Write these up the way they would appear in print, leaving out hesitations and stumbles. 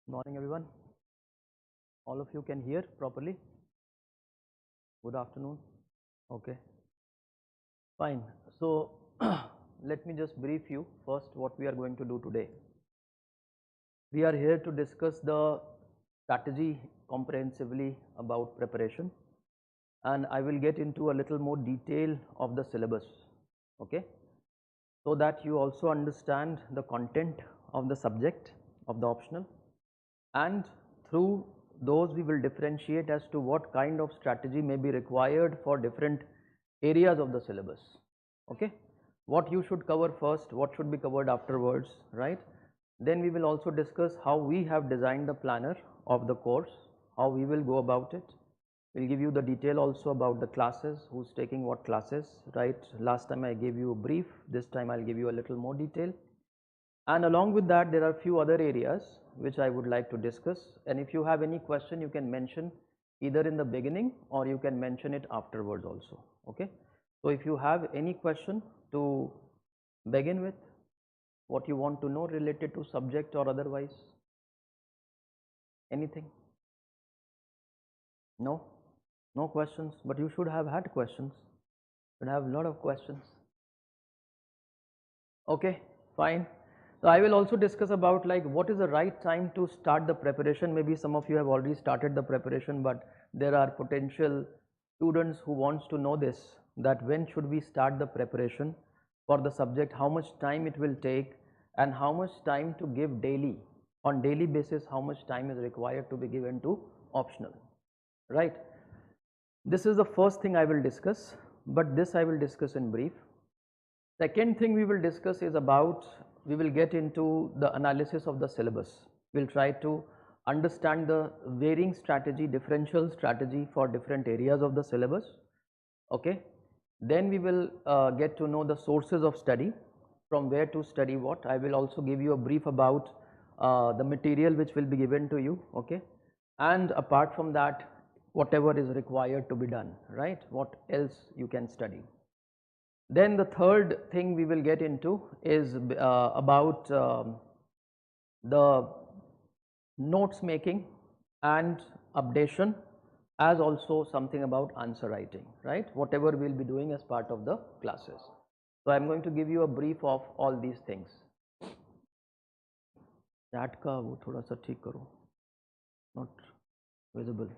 Morning, everyone. All of you can hear properly? Good afternoon. Okay, fine. So, let me just brief you first what we are going to do today. We are here to discuss the strategy comprehensively about preparation, and I will get into a little more detail of the syllabus, okay, so that you also understand the content of the subject of the optional, and through those we will differentiate as to what kind of strategy may be required for different areas of the syllabus, okay. What you should cover first, what should be covered afterwards, right? Then we will also discuss how we have designed the planner of the course, how we will go about it. We'll give you the detail also about the classes, who's taking what classes, right? Last time I gave you a brief, this time I'll give you a little more detail. And along with that, there are few other areas which I would like to discuss, and if you have any question, you can mention either in the beginning or you can mention it afterwards also, okay. So if you have any question to begin with, what you want to know related to subject or otherwise, anything? No? No questions? But you should have had questions. You should have a lot of questions. Okay, fine. So I will also discuss about like what is the right time to start the preparation. Maybe some of you have already started the preparation, but there are potential students who wants to know this, that when should we start the preparation for the subject, how much time it will take, and how much time to give daily, on daily basis, how much time is required to be given to optional, right? This is the first thing I will discuss, but this I will discuss in brief. Second thing we will discuss is about, we will get into the analysis of the syllabus. We'll try to understand the varying strategy, differential strategy for different areas of the syllabus, okay. Then we will get to know the sources of study, from where to study what. I will also give you a brief about the material which will be given to you, okay. And apart from that, whatever is required to be done, right, what else you can study. Then the third thing we will get into is about the notes making and updation, as also something about answer writing, right, whatever we will be doing as part of the classes. So I am going to give you a brief of all these things. Chat का वो थोड़ा सा ठीक करो, not visible.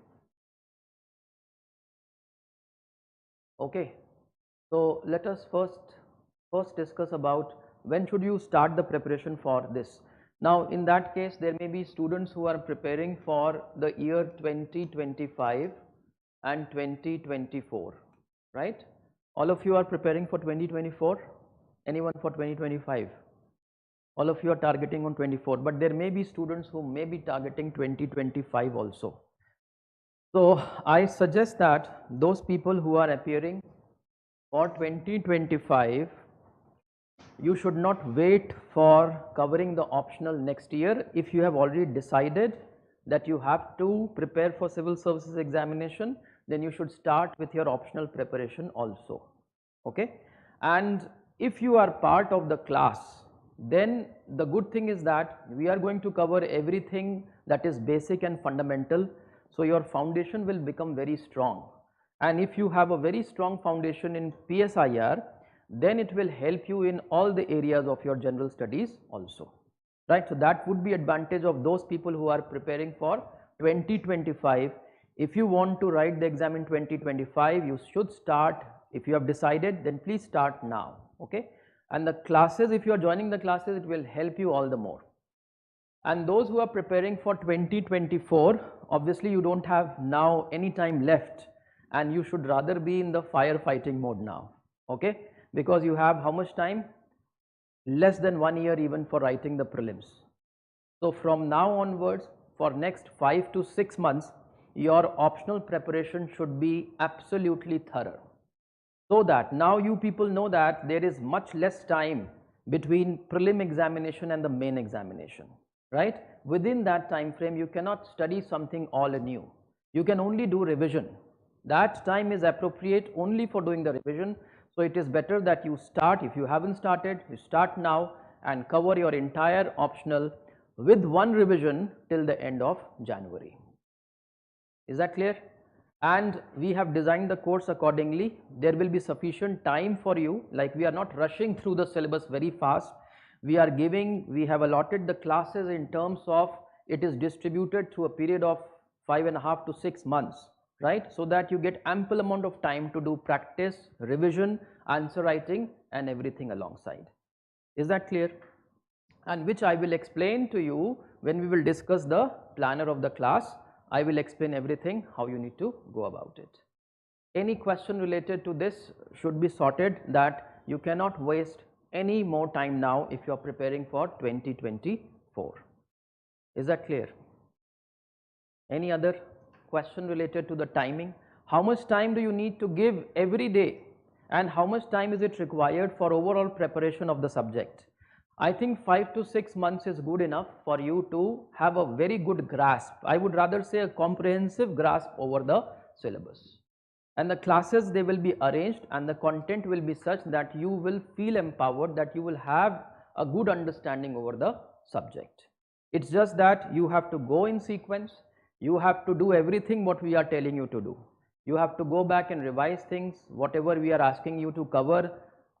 Okay, so let us first discuss about when should you start the preparation for this. Now in that case, there may be students who are preparing for the year 2025 and 2024, right? All of you are preparing for 2024, anyone for 2025? All of you are targeting on 24, but there may be students who may be targeting 2025 also. So I suggest that those people who are appearing for 2025, you should not wait for covering the optional next year. If you have already decided that you have to prepare for civil services examination, then you should start with your optional preparation also, okay. And if you are part of the class, then the good thing is that we are going to cover everything that is basic and fundamental, so your foundation will become very strong. And if you have a very strong foundation in PSIR, then it will help you in all the areas of your general studies also, right. So that would be advantage of those people who are preparing for 2025. If you want to write the exam in 2025, you should start, if you have decided, then please start now, okay. And the classes, if you are joining the classes, it will help you all the more. And those who are preparing for 2024, obviously you don't have now any time left, and you should rather be in the firefighting mode now, okay, because you have how much time? Less than 1 year even for writing the prelims. So from now onwards, for next 5 to 6 months, your optional preparation should be absolutely thorough, so that now you people know that there is much less time between prelim examination and the main examination, right. Within that time frame, you cannot study something all new. You can only do revision. That time is appropriate only for doing the revision. So it is better that you start, if you haven't started, you start now and cover your entire optional with one revision till the end of January. Is that clear? And we have designed the course accordingly. There will be sufficient time for you, like we are not rushing through the syllabus very fast. We have allotted the classes in terms of it is distributed through a period of 5.5 to 6 months, right? So that you get ample amount of time to do practice, revision, answer writing and everything alongside. Is that clear? And which I will explain to you when we will discuss the planner of the class. I will explain everything how you need to go about it. Any question related to this should be sorted, that you cannot waste any more time now if you are preparing for 2024. Is that clear? Any other question related to the timing? How much time do you need to give every day, and how much time is it required for overall preparation of the subject? I think 5 to 6 months is good enough for you to have a very good grasp. I would rather say a comprehensive grasp over the syllabus. And the classes, they will be arranged and the content will be such that you will feel empowered, that you will have a good understanding over the subject. It's just that you have to go in sequence, you have to do everything what we are telling you to do. You have to go back and revise things, whatever we are asking you to cover.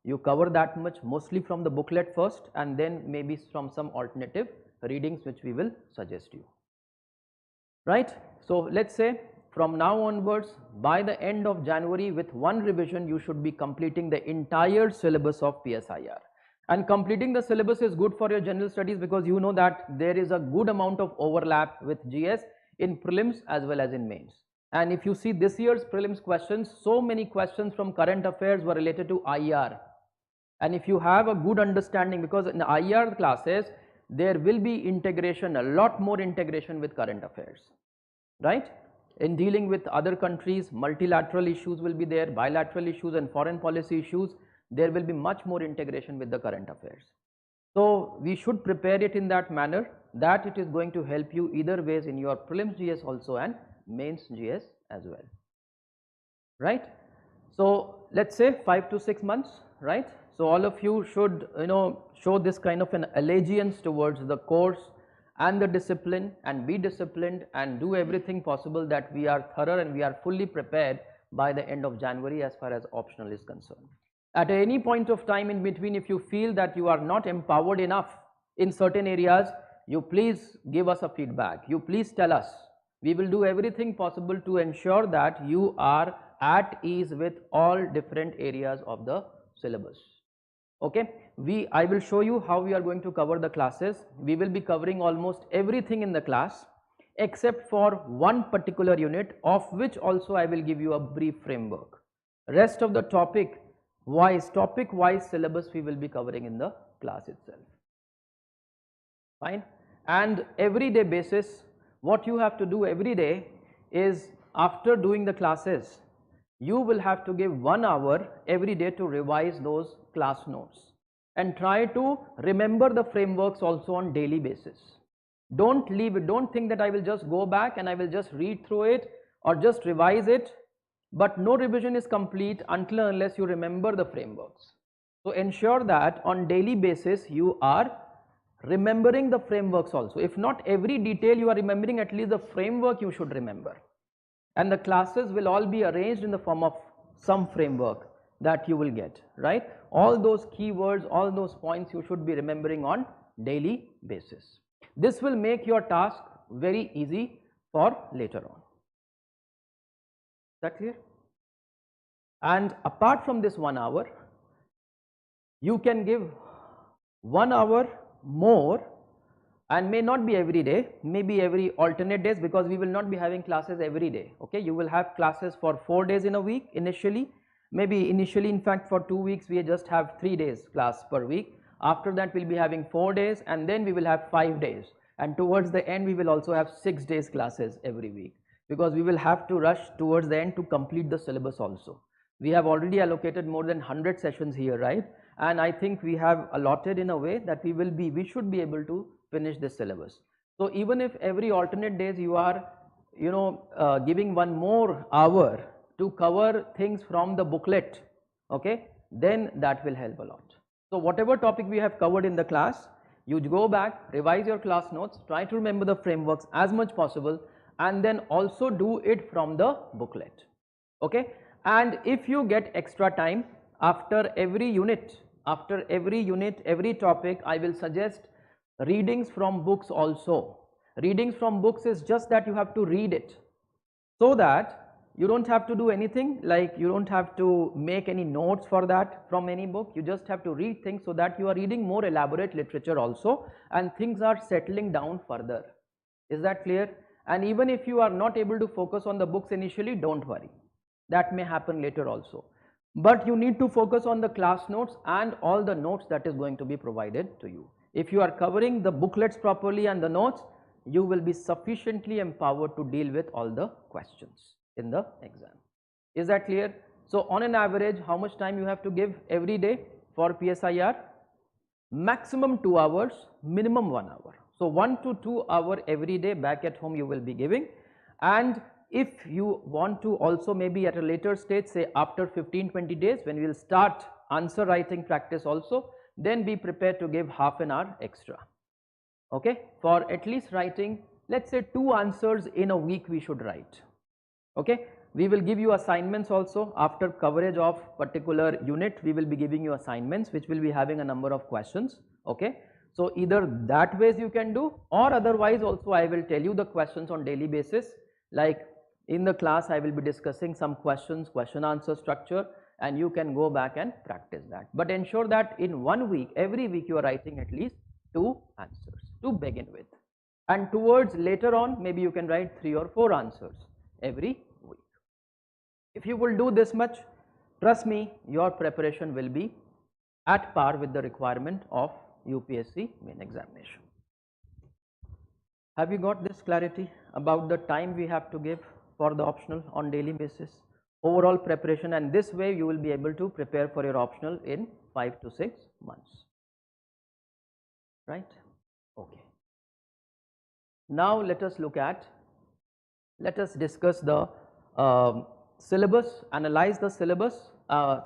You cover that much, mostly from the booklet first, and then maybe from some alternative readings which we will suggest you. Right? So let's say from now onwards, by the end of January, with one revision, you should be completing the entire syllabus of PSIR. And completing the syllabus is good for your general studies, because you know that there is a good amount of overlap with GS in prelims as well as in mains. And if you see this year's prelims questions, so many questions from current affairs were related to IR. And if you have a good understanding, because in IR classes there will be integration, a lot more integration with current affairs, right? In dealing with other countries, multilateral issues will be there, bilateral issues and foreign policy issues, there will be much more integration with the current affairs. So we should prepare it in that manner that it is going to help you either ways in your prelims GS also and mains GS as well, right? So let's say 5 to 6 months, right? So all of you should, show this kind of an allegiance towards the course and the discipline, and be disciplined and do everything possible that we are thorough and we are fully prepared by the end of January as far as optional is concerned. At any point of time in between, if you feel that you are not empowered enough in certain areas, you please give us a feedback. You please tell us. We will do everything possible to ensure that you are at ease with all different areas of the syllabus. Okay, I will show you how we are going to cover the classes. We will be covering almost everything in the class except for one particular unit, of which also I will give you a brief framework. Rest of the topic wise syllabus we will be covering in the class itself. Fine. And everyday basis, what you have to do every day is, after doing the classes, you will have to give 1 hour every day to revise those class notes and try to remember the frameworks also on daily basis. Don't leave it, don't think that I will just go back and I will just read through it or just revise it, but no revision is complete until and unless you remember the frameworks. So ensure that on daily basis you are remembering the frameworks also. If not every detail you are remembering, at least the framework you should remember. And the classes will all be arranged in the form of some framework that you will get, right? All those keywords, all those points you should be remembering on daily basis. This will make your task very easy for later on. Is that clear? And apart from this 1 hour, you can give 1 hour more, and may not be every day, maybe every alternate days, because we will not be having classes every day. Okay, you will have classes for 4 days in a week initially, maybe initially in fact for 2 weeks we just have 3 days class per week. After that we'll be having 4 days, and then we will have 5 days, and towards the end we will also have 6 days classes every week, because we will have to rush towards the end to complete the syllabus also. We have already allocated more than 100 sessions here, right? And I think we have allotted in a way that we should be able to finish this syllabus. So even if every alternate days you are giving 1 more hour to cover things from the booklet, okay, then that will help a lot. So whatever topic we have covered in the class, You go back, revise your class notes, try to remember the frameworks as much possible, and then also do it from the booklet. Okay, and if you get extra time after every unit, every topic, I will suggest readings from books also. Readings from books is just that you have to read it, so that you don't have to do anything, like you don't have to make any notes for that from any book. You just have to read things, so that you are reading more elaborate literature also, and things are settling down further. Is that clear? And even if you are not able to focus on the books initially, don't worry, that may happen later also, but you need to focus on the class notes and all the notes that is going to be provided to you. If you are covering the booklets properly and the notes, you will be sufficiently empowered to deal with all the questions in the exam. Is that clear? So on an average, how much time you have to give every day for PSIR? Maximum 2 hours, minimum 1 hour. So 1 to 2 hours every day back at home you will be giving. And if you want to also, maybe at a later stage, say after 15-20 days, when we will start answer writing practice also, then be prepared to give half an hour extra. Okay, for at least writing, let's say 2 answers in a week we should write. Okay, we will give you assignments also. After coverage of particular unit, we will be giving you assignments which will be having a number of questions. Okay, so either that ways you can do, or otherwise also I will tell you the questions on daily basis. Like in the class I will be discussing some questions, question answer structure, and you can go back and practice that. But ensure that in 1 week, every week you are writing at least 2 answers to begin with, and towards later on maybe you can write 3 or 4 answers every week. If you will do this much, trust me, your preparation will be at par with the requirement of UPSC main examination. Have you got this clarity about the time we have to give for the optional on daily basis, overall preparation, and this way you will be able to prepare for your optional in 5 to 6 months, right? Okay. Now let us discuss the syllabus, analyze the syllabus,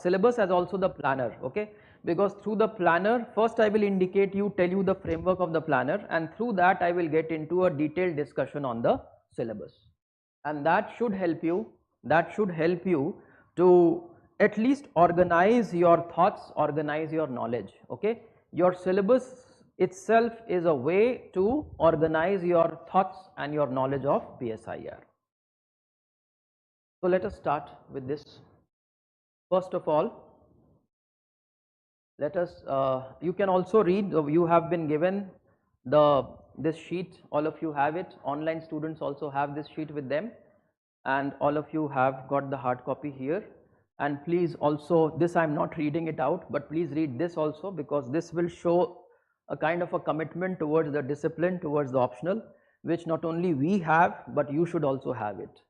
syllabus as also the planner. Okay, because through the planner, first I will indicate you, tell you the framework of the planner, and through that I will get into a detailed discussion on the syllabus, and that should help you to at least organize your thoughts, organize your knowledge. Okay, your syllabus itself is a way to organize your thoughts and your knowledge of PSIR. So let us start with this. First of all, let us, you can also read, you have been given this sheet, all of you have it, online students also have this sheet with them, and all of you have got the hard copy here. And please also, this I am not reading it out, but please read this also, because this will show a kind of a commitment towards the discipline, towards the optional, which not only we have, but you should also have it.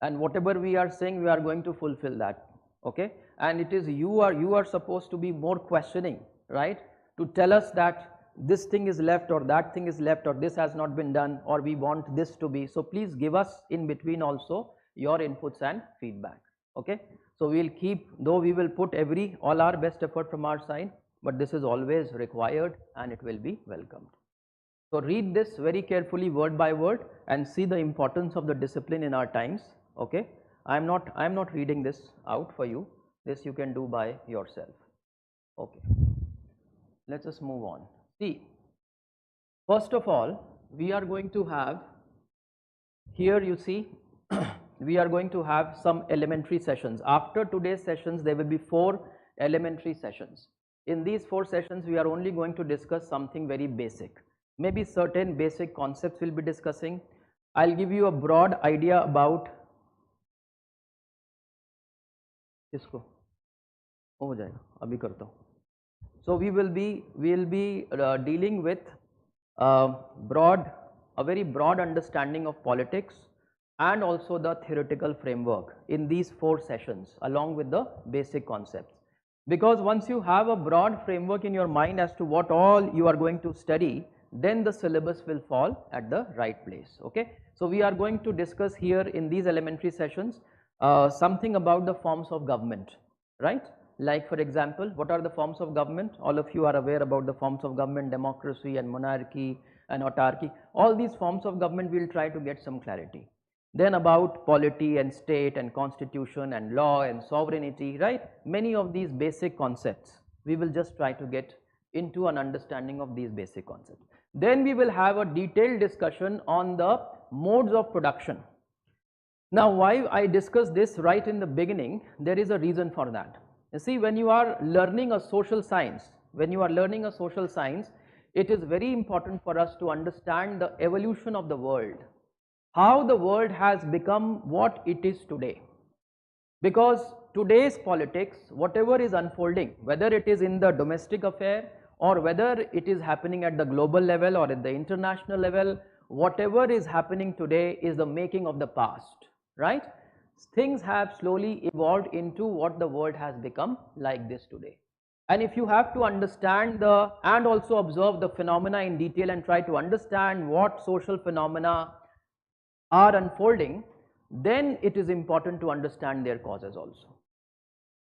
And whatever we are saying, we are going to fulfill that. Okay, and it is you are supposed to be more questioning, right, to tell us that this thing is left or that thing is left, or this has not been done, or we want this to be. So please give us in between also your inputs and feedback. Okay, so we will keep, though we will put all our best effort from our side, but this is always required and it will be welcomed. So read this very carefully word by word and see the importance of the discipline in our times. Okay, I am not reading this out for you, this you can do by yourself. Okay, let us move on. See, first of all, we are going to have, here you see, we are going to have some elementary sessions. After today's sessions, there will be 4 elementary sessions. In these 4 sessions, we are only going to discuss something very basic. Maybe certain basic concepts we'll be discussing. I'll give you a broad idea about इसको हो जाएगा, अभी करता हूँ. So we will be dealing with a very broad understanding of politics and also the theoretical framework in these 4 sessions along with the basic concepts. Because once you have a broad framework in your mind as to what all you are going to study, then the syllabus will fall at the right place. Okay, so we are going to discuss here in these elementary sessions something about the forms of government, right? Like for example, what are the forms of government? All of you are aware about the forms of government, democracy and monarchy and autarky. All these forms of government we will try to get some clarity. Then about polity and state and constitution and law and sovereignty, right? Many of these basic concepts we will just try to get into an understanding of these basic concepts. Then we will have a detailed discussion on the modes of production. Now, why I discuss this right in the beginning, there is a reason for that. You see, when you are learning a social science, it is very important for us to understand the evolution of the world, how the world has become what it is today. Because today's politics, whatever is unfolding, whether it is in the domestic affair or whether it is happening at the global level or at the international level, whatever is happening today is the making of the past, right? Things have slowly evolved into what the world has become like this today. And if you have to understand and also observe the phenomena in detail and try to understand what social phenomena are unfolding, then it is important to understand their causes also.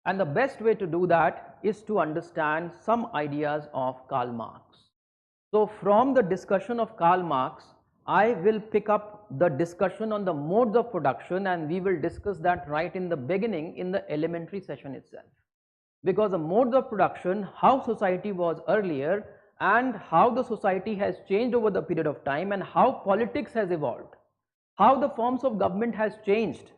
And the best way to do that is to understand some ideas of Karl Marx. So from the discussion of Karl Marx, I will pick up the discussion on the modes of production, and we will discuss that right in the beginning in the elementary session itself. Because the modes of production, how society was earlier and how the society has changed over the period of time and how politics has evolved, how the forms of government has changed,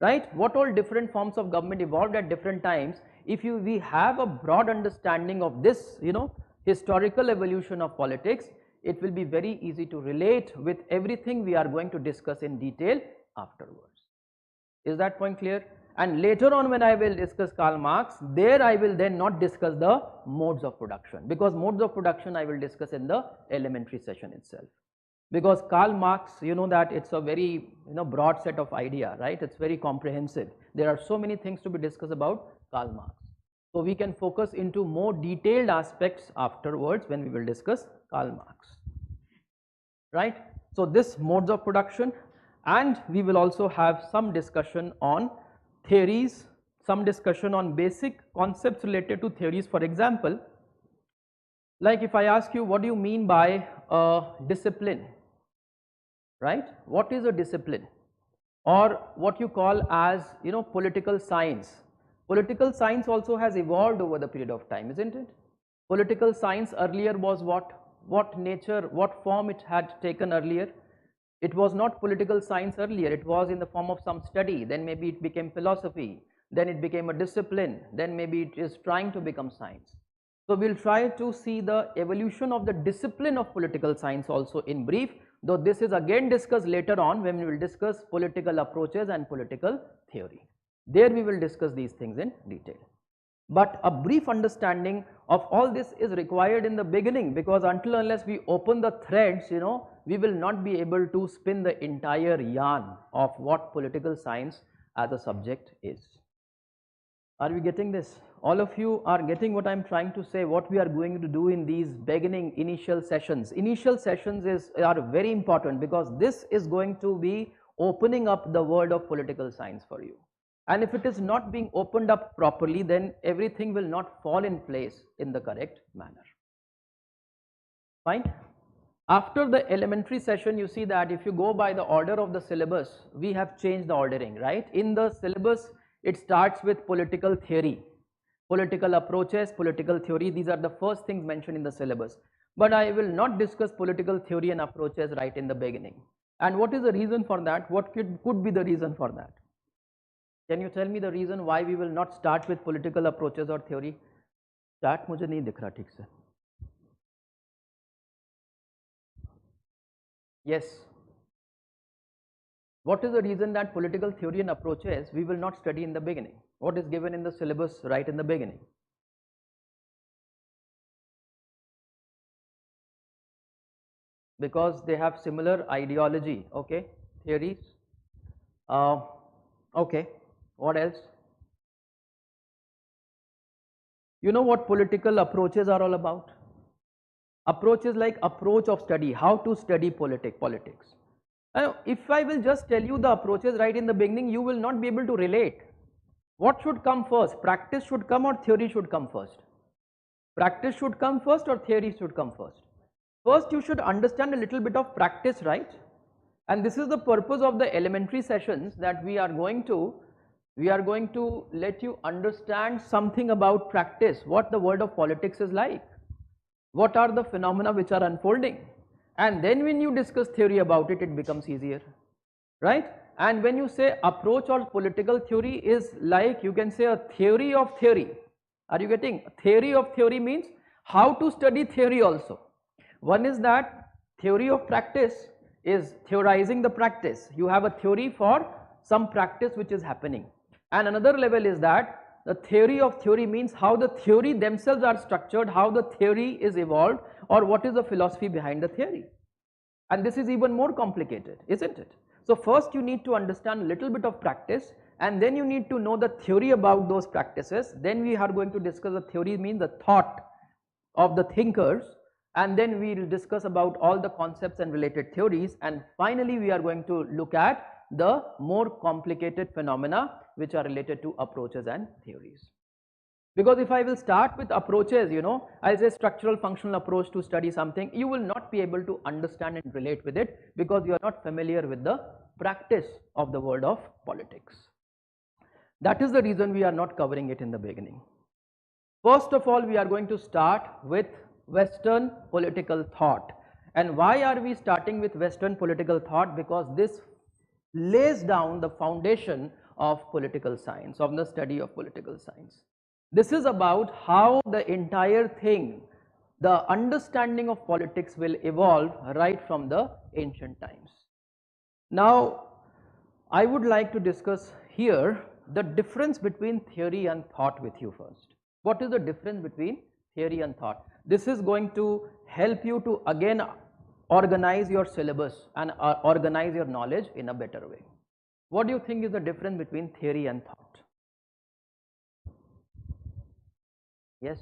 right? What all different forms of government evolved at different times. If we have a broad understanding of this, historical evolution of politics, it will be very easy to relate with everything we are going to discuss in detail afterwards. Is that point clear? And later on when I will discuss Karl Marx, there I will then not discuss the modes of production, because modes of production I will discuss in the elementary session itself. Because Karl Marx, you know that it's a very broad set of idea, right? It's very comprehensive. There are so many things to be discussed about Karl Marx. So we can focus into more detailed aspects afterwards when we will discuss Karl Marx, right? So this modes of production, and we will also have some discussion on theories, some discussion on basic concepts related to theories. For example, like if I ask you, what do you mean by a discipline, right? What is a discipline? Or what you call as political science. Political science also has evolved over the period of time, isn't it? Political science earlier was what nature, what form it had taken earlier? It was not political science earlier, it was in the form of some study, then maybe it became philosophy, then it became a discipline, then maybe it is trying to become science. So we will try to see the evolution of the discipline of political science also in brief, though this is again discussed later on when we will discuss political approaches and political theory. There we will discuss these things in detail. But a brief understanding of all this is required in the beginning, because until unless we open the threads, we will not be able to spin the entire yarn of what political science as a subject is. Are we getting this? All of you are getting what I am trying to say, what we are going to do in these beginning initial sessions. Initial sessions are very important, because this is going to be opening up the world of political science for you. And if it is not being opened up properly, then everything will not fall in place in the correct manner. Fine. After the elementary session, you see that if you go by the order of the syllabus, we have changed the ordering, right? In the syllabus, it starts with political theory, political approaches, political theory. These are the first things mentioned in the syllabus. But I will not discuss political theory and approaches right in the beginning. And what is the reason for that? What could be the reason for that? Can you tell me the reason why we will not start with political approaches or theory? Chat मुझे नहीं दिख रहा ठीक से. Yes. What is the reason that political theory and approaches we will not study in the beginning? What is given in the syllabus right in the beginning? Because they have similar ideology, okay? Theories. Okay. What else? You know what political approaches are all about? Approach is like approach of study, how to study politics. Now, if I will just tell you the approaches right in the beginning, you will not be able to relate. What should come first? Practice should come or theory should come first? Practice should come first or theory should come first? First you should understand a little bit of practice, right? And this is the purpose of the elementary sessions, that we are going to let you understand something about practice, what the world of politics is like, what are the phenomena which are unfolding, and then when you discuss theory about it, it becomes easier, right? And when you say approach or political theory is like, you can say a theory of theory. Are you getting? Theory of theory means how to study theory also. One is that theory of practice is theorizing the practice. You have a theory for some practice which is happening. And another level is that the theory of theory means how the theory themselves are structured, how the theory is evolved, or what is the philosophy behind the theory. And this is even more complicated, isn't it? So first you need to understand a little bit of practice, and then you need to know the theory about those practices. Then we are going to discuss the theory, means the thought of the thinkers, and then we will discuss about all the concepts and related theories, and finally we are going to look at the more complicated phenomena which are related to approaches and theories. Because if I will start with approaches, I'll say structural functional approach to study something, you will not be able to understand and relate with it because you are not familiar with the practice of the world of politics. That is the reason we are not covering it in the beginning. First of all, we are going to start with Western political thought. And why are we starting with Western political thought? Because this lays down the foundation of political science, of the study of political science. This is about how the entire thing, the understanding of politics will evolve right from the ancient times. Now, I would like to discuss here the difference between theory and thought with you first. What is the difference between theory and thought? This is going to help you to again organize your syllabus and organize your knowledge in a better way. What do you think is the difference between theory and thought? Yes?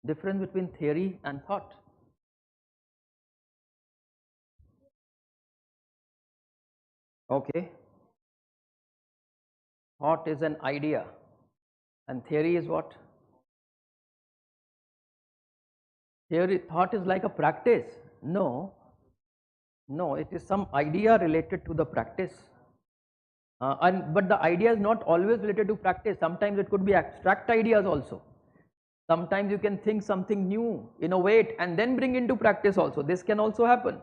Difference between theory and thought. Okay. Thought is an idea and theory is what? Thought is like a practice. No, it is some idea related to the practice. But the idea is not always related to practice. Sometimes it could be abstract ideas also. Sometimes you can think something new, innovate, and then bring into practice also. This can also happen.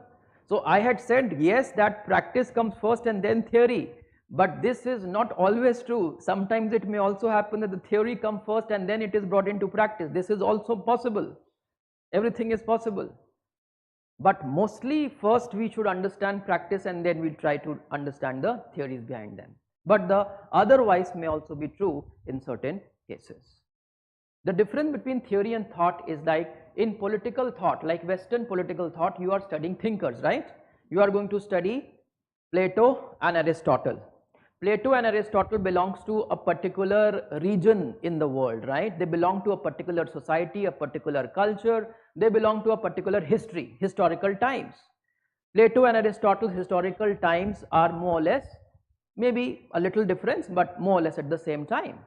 So I had said yes, that practice comes first and then theory. But this is not always true. Sometimes it may also happen that the theory comes first and then it is brought into practice. This is also possible. Everything is possible. But mostly first we should understand practice and then we'll try to understand the theories behind them. But the otherwise may also be true in certain cases. The difference between theory and thought is like in political thought, like Western political thought, you are studying thinkers, right? You are going to study Plato and Aristotle. Plato and Aristotle belongs to a particular region in the world, right? They belong to a particular society, a particular culture. They belong to a particular history, historical times. Plato and Aristotle's historical times are more or less, maybe a little difference, but more or less at the same time.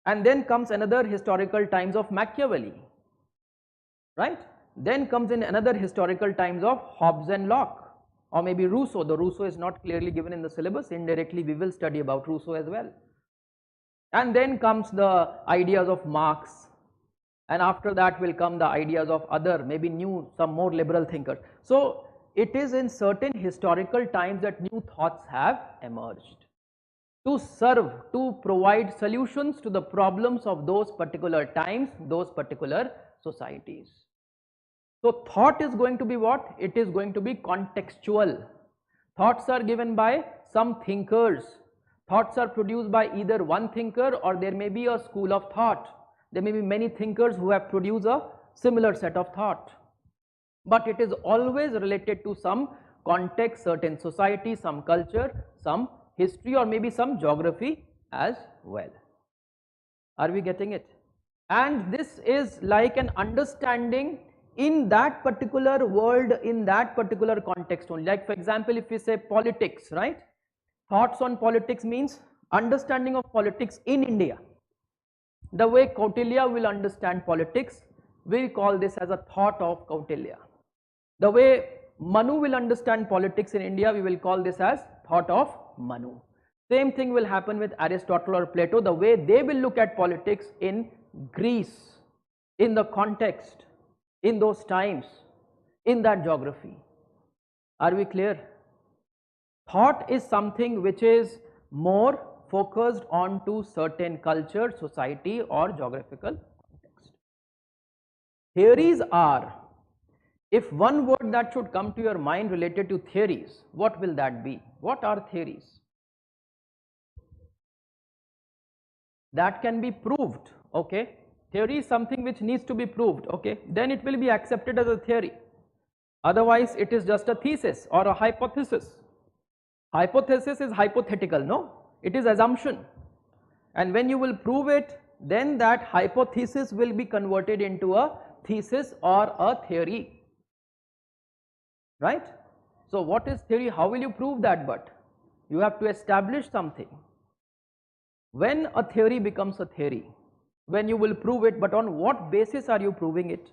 And then comes another historical times of Machiavelli, right? Then comes in another historical times of Hobbes and Locke. Or maybe Rousseau. The Rousseau is not clearly given in the syllabus. Indirectly we will study about Rousseau as well. And then comes the ideas of Marx, and after that will come the ideas of other, maybe new, some more liberal thinkers. So it is in certain historical times that new thoughts have emerged to serve, to provide solutions to the problems of those particular times, those particular societies. So thought is going to be what? It is going to be contextual. Thoughts are given by some thinkers. Thoughts are produced by either one thinker or there may be a school of thought. There may be many thinkers who have produced a similar set of thought. But it is always related to some context, certain society, some culture, some history, or maybe some geography as well. Are we getting it? And this is like an understanding in that particular world, in that particular context only. Like for example, if we say politics, right? Thoughts on politics means understanding of politics in India. The way Kautilya will understand politics, we call this as a thought of Kautilya. The way Manu will understand politics in India, we will call this as thought of Manu. Same thing will happen with Aristotle or Plato, the way they will look at politics in Greece, in the context, in those times, in that geography. Are we clear? Thought is something which is more focused on to certain culture, society or geographical context. Theories are, if one word that should come to your mind related to theories, what will that be? What are theories? That can be proved, okay? Theory is something which needs to be proved, okay? Then it will be accepted as a theory. Otherwise, it is just a thesis or a hypothesis. Hypothesis is hypothetical, no? It is assumption. And when you will prove it, then that hypothesis will be converted into a thesis or a theory. Right? So what is theory? How will you prove that? But you have to establish something. When a theory becomes a theory, when you will prove it, but on what basis are you proving it?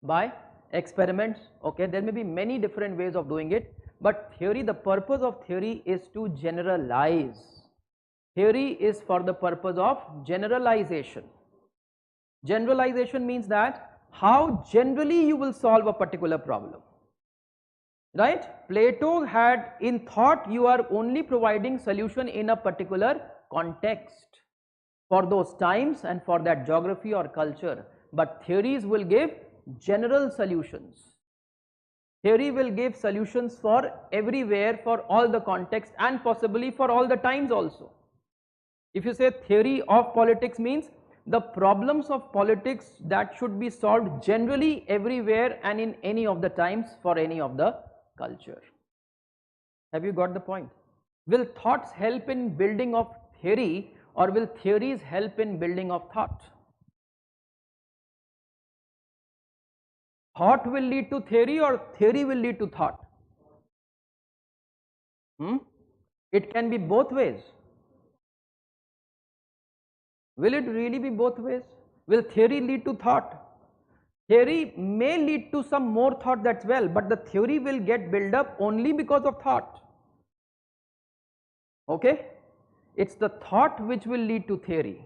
By experiments, okay? There may be many different ways of doing it, but theory, the purpose of theory is to generalize. Theory is for the purpose of generalization. Generalization means that how generally you will solve a particular problem. Right? Plato had in thought you are only providing solution in a particular context for those times and for that geography or culture, but theories will give general solutions. Theory will give solutions for everywhere, for all the context and possibly for all the times also. If you say theory of politics means the problems of politics that should be solved generally everywhere and in any of the times for any of the culture. Have you got the point? Will thoughts help in building of theory or will theories help in building of thought? Thought will lead to theory or theory will lead to thought? It can be both ways. Will it really be both ways? Will theory lead to thought? Theory may lead to some more thought as well, but the theory will get built up only because of thought. Okay? It's the thought which will lead to theory.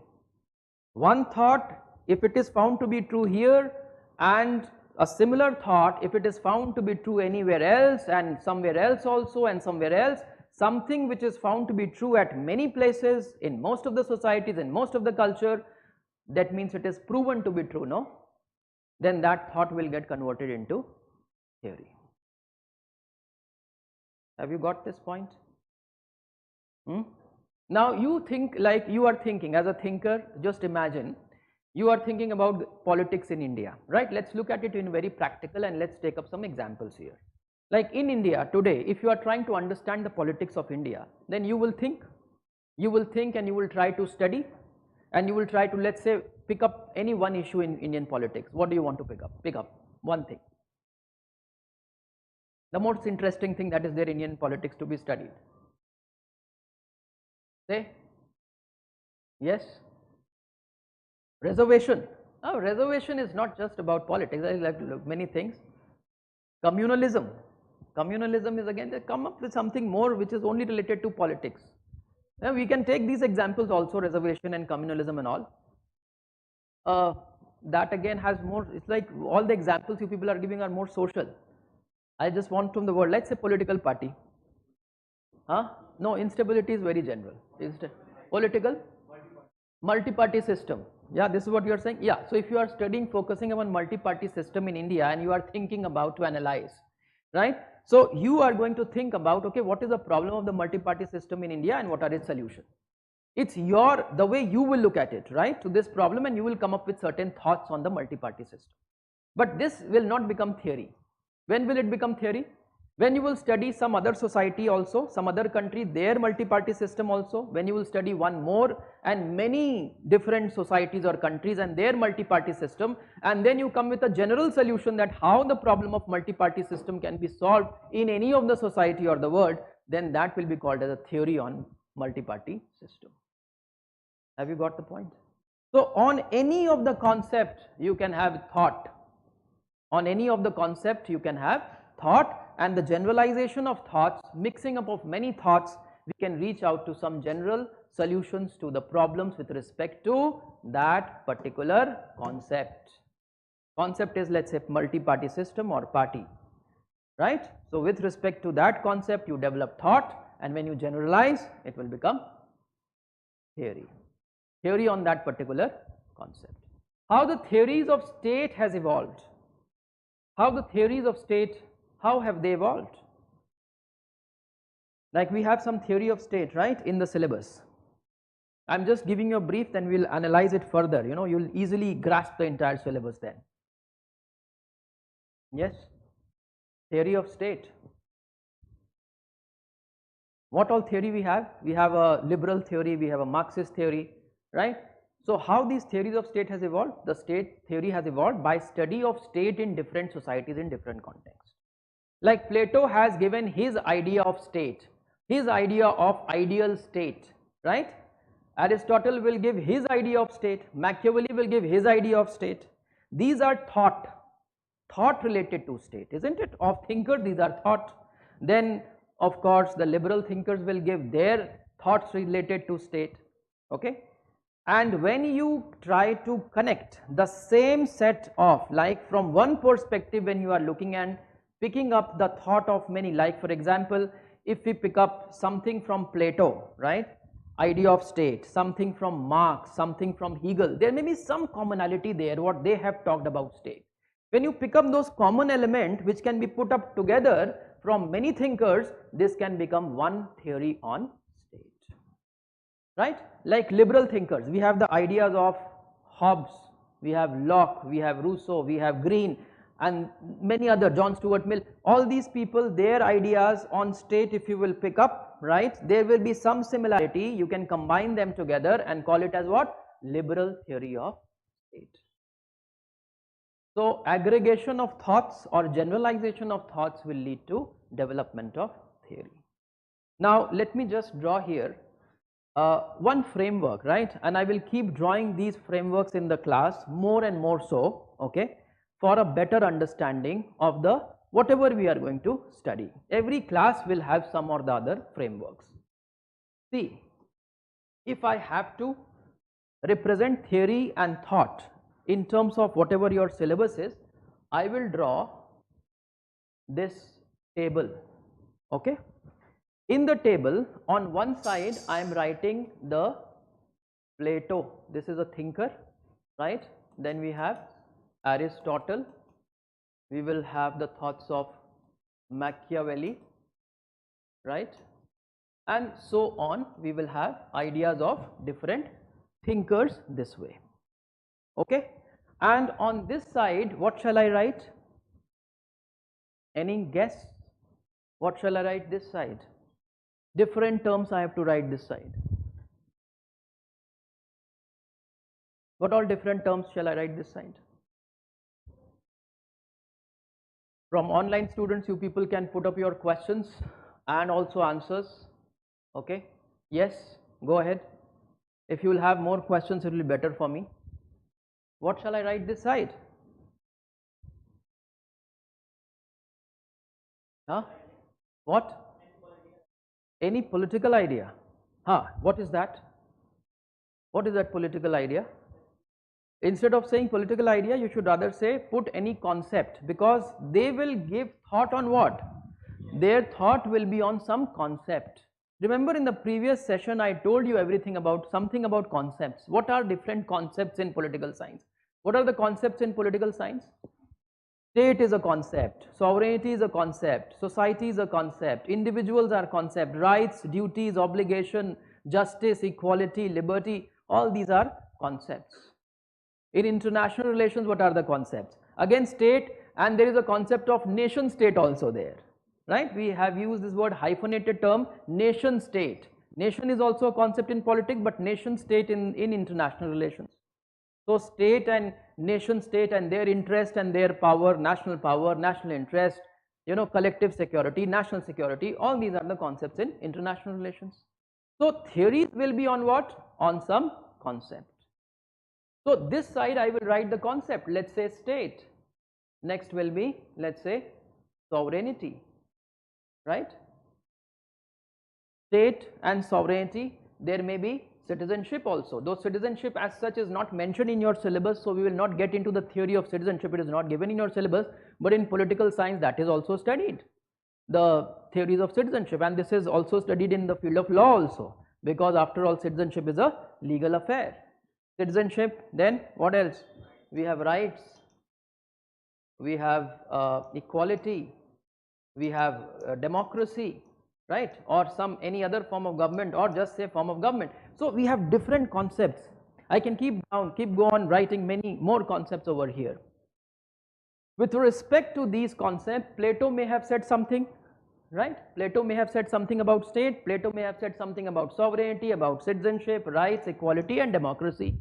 One thought, if it is found to be true here, and a similar thought, if it is found to be true anywhere else and somewhere else also and somewhere else, something which is found to be true at many places, in most of the societies, in most of the culture, that means it is proven to be true, no? Then that thought will get converted into theory. Have you got this point? Now you think like you are thinking as a thinker, just imagine you are thinking about politics in India, right? Let's look at it in very practical and let's take up some examples here. Like in India today, if you are trying to understand the politics of India, then you will think and you will try to study and you will try to, let's say, pick up any one issue in Indian politics. What do you want to pick up? Pick up one thing. The most interesting thing that is there in Indian politics to be studied. Say, yes? Reservation. Oh, reservation is not just about politics. I like to look many things. Communalism. Communalism is again, they come up with something more which is only related to politics. Now, we can take these examples also, reservation and communalism and all. That again has more, it's like all the examples you people are giving are more social. I just want from the word, let's say political party. No, instability is very general. Political? Multi-party system. Yeah, this is what you are saying. Yeah, so if you are studying, focusing on multi-party system in India and you are thinking about to analyze, right? So you are going to think about, okay, what is the problem of the multi-party system in India and what are its solutions? It's the way you will look at it, right, to this problem, and you will come up with certain thoughts on the multi-party system. But this will not become theory. When will it become theory? When you will study some other society also, some other country, their multi-party system also, when you will study one more and many different societies or countries and their multi-party system, and then you come with a general solution that how the problem of multi-party system can be solved in any of the society or the world, then that will be called as a theory on multi-party system. Have you got the point? So on any of the concept you can have thought. On any of the concept you can have thought, and the generalization of thoughts, mixing up of many thoughts, we can reach out to some general solutions to the problems with respect to that particular concept. Concept is, let's say, multi-party system or party, right? So with respect to that concept you develop thought, and when you generalize it will become theory. Theory on that particular concept. How the theories of state has evolved. How the theories of state, how have they evolved? Like we have some theory of state, right, in the syllabus. I am just giving you a brief, then we will analyze it further. You know, you will easily grasp the entire syllabus then. Yes, theory of state. What all theory we have? We have a liberal theory, we have a Marxist theory, right? So how these theories of state has evolved? The state theory has evolved by study of state in different societies in different contexts. Like Plato has given his idea of state, his idea of ideal state, right? Aristotle will give his idea of state, Machiavelli will give his idea of state. These are thought related to state, isn't it? Of thinkers, these are thought. Then of course the liberal thinkers will give their thoughts related to state, okay? And when you try to connect the same set of, like from one perspective, when you are looking and picking up the thought of many, like for example, if we pick up something from Plato, right, idea of state, something from Marx, something from Hegel, there may be some commonality there, what they have talked about state. When you pick up those common elements which can be put up together from many thinkers, this can become one theory on state, right? Like liberal thinkers, we have the ideas of Hobbes, we have Locke, we have Rousseau, we have Green, and many other, John Stuart Mill. All these people, their ideas on state, if you will pick up, right, there will be some similarity. You can combine them together and call it as what? Liberal theory of state. So aggregation of thoughts or generalization of thoughts will lead to development of theory. Now let me just draw here one framework, right, and I will keep drawing these frameworks in the class more and more so, okay, for a better understanding of the whatever we are going to study. Every class will have some or the other frameworks. See, if I have to represent theory and thought in terms of whatever your syllabus is, I will draw this table, okay. In the table, on one side I am writing the Plato, this is a thinker, right. Then we have Aristotle, we will have the thoughts of Machiavelli, right, and so on. We will have ideas of different thinkers this way, okay. And on this side, what shall I write? Any guess? What shall I write this side? Different terms I have to write this side. What all different terms shall I write this side? From online students, you people can put up your questions and also answers, okay. Yes, go ahead. If you will have more questions, it will be better for me. What shall I write this side? Huh? What? Any political idea? Huh, what is that? What is that political idea? Instead of saying political idea, you should rather say put any concept, because they will give thought on what? Their thought will be on some concept. Remember in the previous session I told you everything about something about concepts. What are different concepts in political science? What are the concepts in political science? State is a concept, sovereignty is a concept, society is a concept, individuals are concept, rights, duties, obligation, justice, equality, liberty, all these are concepts. In international relations, what are the concepts? Again, state, and there is a concept of nation state also there. right? We have used this word hyphenated term nation state. Nation is also a concept in politics, but nation state in international relations. So state and nation state and their interest and their power, national interest, you know, collective security, national security, all these are the concepts in international relations. So theories will be on what? On some concept. So this side I will write the concept, let's say state. Next will be, let's say, sovereignty, right? State and sovereignty, there may be citizenship also, though citizenship as such is not mentioned in your syllabus, so we will not get into the theory of citizenship, it is not given in your syllabus, but in political science that is also studied, the theories of citizenship, and this is also studied in the field of law also, because after all citizenship is a legal affair. Citizenship, then what else? We have rights, we have equality, we have democracy, right, or some any other form of government, or just say form of government. So we have different concepts. I can keep go on writing many more concepts over here. With respect to these concepts, Plato may have said something, right? Plato may have said something about state, Plato may have said something about sovereignty, about citizenship, rights, equality and democracy.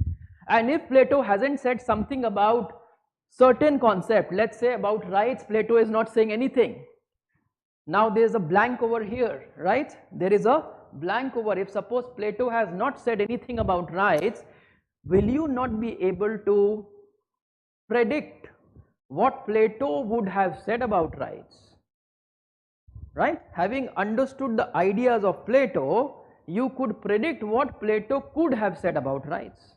And if Plato hasn't said something about certain concept, let's say about rights, Plato is not saying anything. Now there is a blank over here, right? There is a blank over. If suppose Plato has not said anything about rights, will you not be able to predict what Plato would have said about rights? Right? Having understood the ideas of Plato, you could predict what Plato could have said about rights.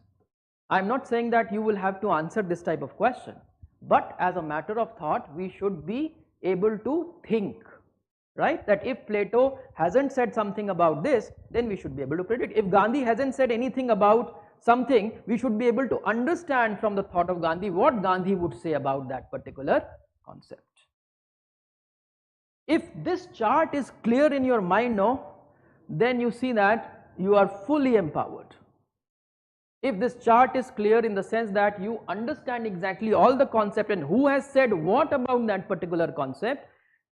I am not saying that you will have to answer this type of question, but as a matter of thought, we should be able to think, right, that if Plato hasn't said something about this, then we should be able to predict. If Gandhi hasn't said anything about something, we should be able to understand from the thought of Gandhi what Gandhi would say about that particular concept. If this chart is clear in your mind now, then you see that you are fully empowered. If this chart is clear in the sense that you understand exactly all the concept and who has said what about that particular concept,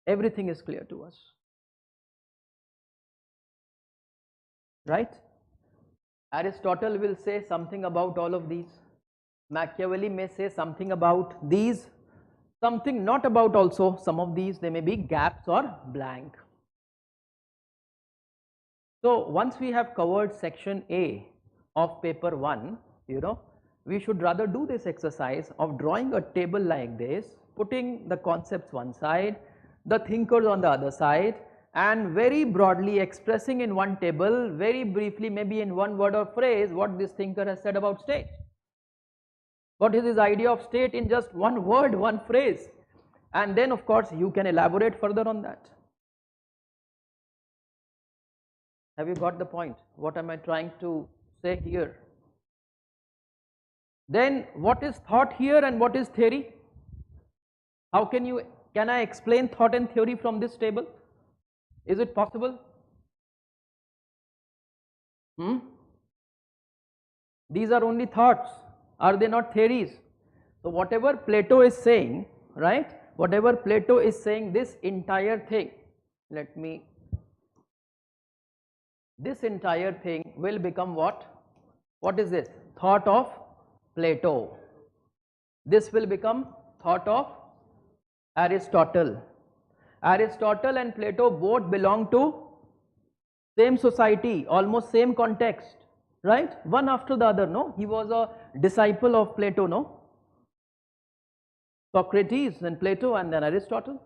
everything is clear to us, right? Aristotle will say something about all of these, Machiavelli may say something about these, something not about also some of these, they may be gaps or blank. So once we have covered section A of paper 1, you know, we should rather do this exercise of drawing a table like this, putting the concepts one side, the thinkers on the other side, and very broadly expressing in one table, very briefly, maybe in one word or phrase, what this thinker has said about state. What is his idea of state in just one word, one phrase, and then of course you can elaborate further on that. Have you got the point? What am I trying to say here? Then what is thought here and what is theory? How can I explain thought and theory from this table? Is it possible? These are only thoughts, are they not theories? So whatever Plato is saying, right, whatever Plato is saying, this entire thing, this entire thing will become what? What is this? Thought of Plato. This will become thought of Aristotle. Aristotle and Plato both belong to same society, almost same context, right? One after the other, no? He was a disciple of Plato, no? Socrates, then Plato, and then Aristotle.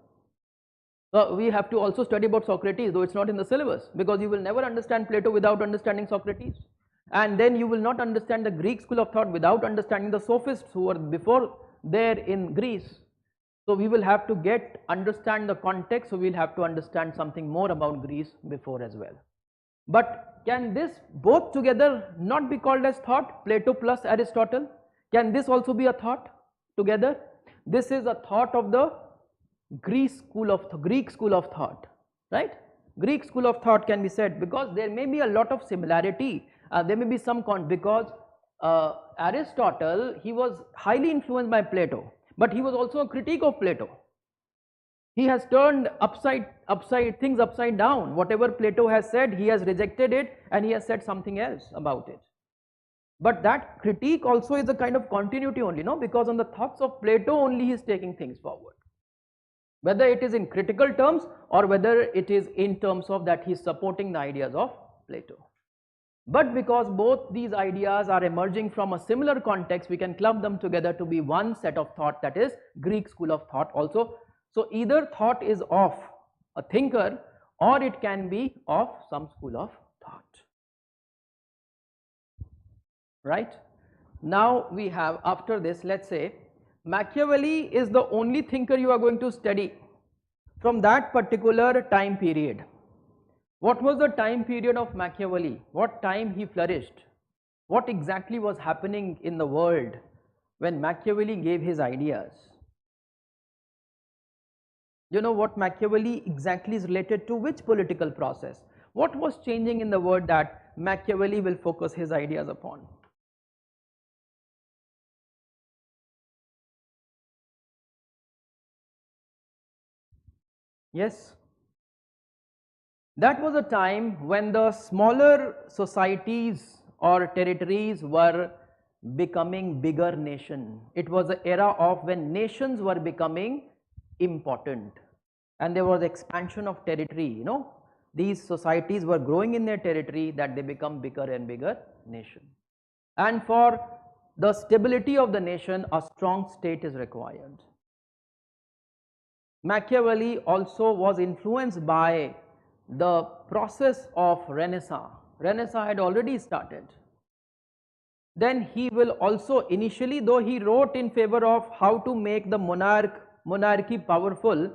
So we have to also study about Socrates, though it's not in the syllabus, because you will never understand Plato without understanding Socrates. And then you will not understand the Greek school of thought without understanding the sophists who were before there in Greece. So we will have to understand the context, so we will have to understand something more about Greece before as well. But can this both together not be called as thought, Plato plus Aristotle? Can this also be a thought together? This is a thought of the Greek school of thought, right? Greek school of thought can be said, because there may be a lot of similarity, there may be some because Aristotle, he was highly influenced by Plato, but he was also a critique of Plato. He has turned things upside down. Whatever Plato has said, he has rejected it and he has said something else about it. But that critique also is a kind of continuity only, no? Because on the thoughts of Plato only he is taking things forward. Whether it is in critical terms or whether it is in terms of that he is supporting the ideas of Plato. But because both these ideas are emerging from a similar context, we can club them together to be one set of thought, that is Greek school of thought also. So either thought is of a thinker or it can be of some school of thought. Right? Now we have, after this, let's say Machiavelli is the only thinker you are going to study from that particular time period. What was the time period of Machiavelli? What time he flourished? What exactly was happening in the world when Machiavelli gave his ideas? You know what Machiavelli exactly is related to which political process? What was changing in the world that Machiavelli will focus his ideas upon? Yes, that was a time when the smaller societies or territories were becoming bigger nation. It was the era of when nations were becoming important and there was expansion of territory, you know. These societies were growing in their territory that they become bigger and bigger nation. And for the stability of the nation, a strong state is required. Machiavelli also was influenced by the process of Renaissance. Renaissance had already started. Then he will also initially, though he wrote in favor of how to make the monarchy powerful,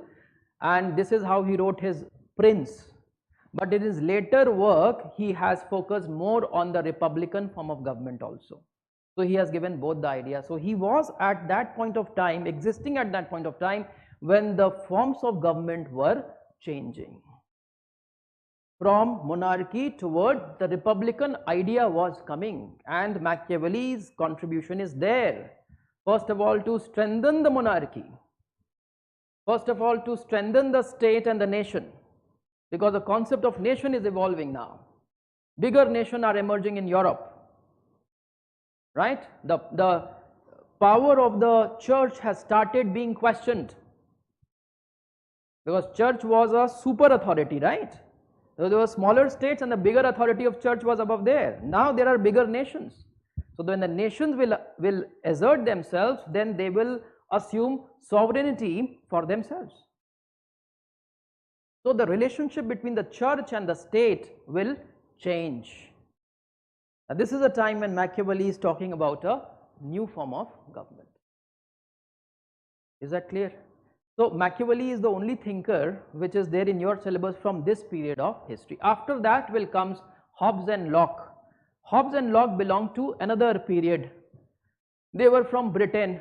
and this is how he wrote his Prince, but in his later work he has focused more on the republican form of government also. So he has given both the ideas. So he was at that point of time, existing at that point of time when the forms of government were changing from monarchy toward the republican idea was coming, and Machiavelli's contribution is there. First of all, to strengthen the monarchy, first of all to strengthen the state and the nation, because the concept of nation is evolving now. Bigger nations are emerging in Europe, right? The power of the church has started being questioned, because church was a super authority, right? So there were smaller states and the bigger authority of church was above there. Now there are bigger nations. So when the nations will assert themselves, then they will assume sovereignty for themselves. So the relationship between the church and the state will change. Now this is a time when Machiavelli is talking about a new form of government. Is that clear? So Machiavelli is the only thinker which is there in your syllabus from this period of history. After that will comes Hobbes and Locke. Hobbes and Locke belong to another period. They were from Britain.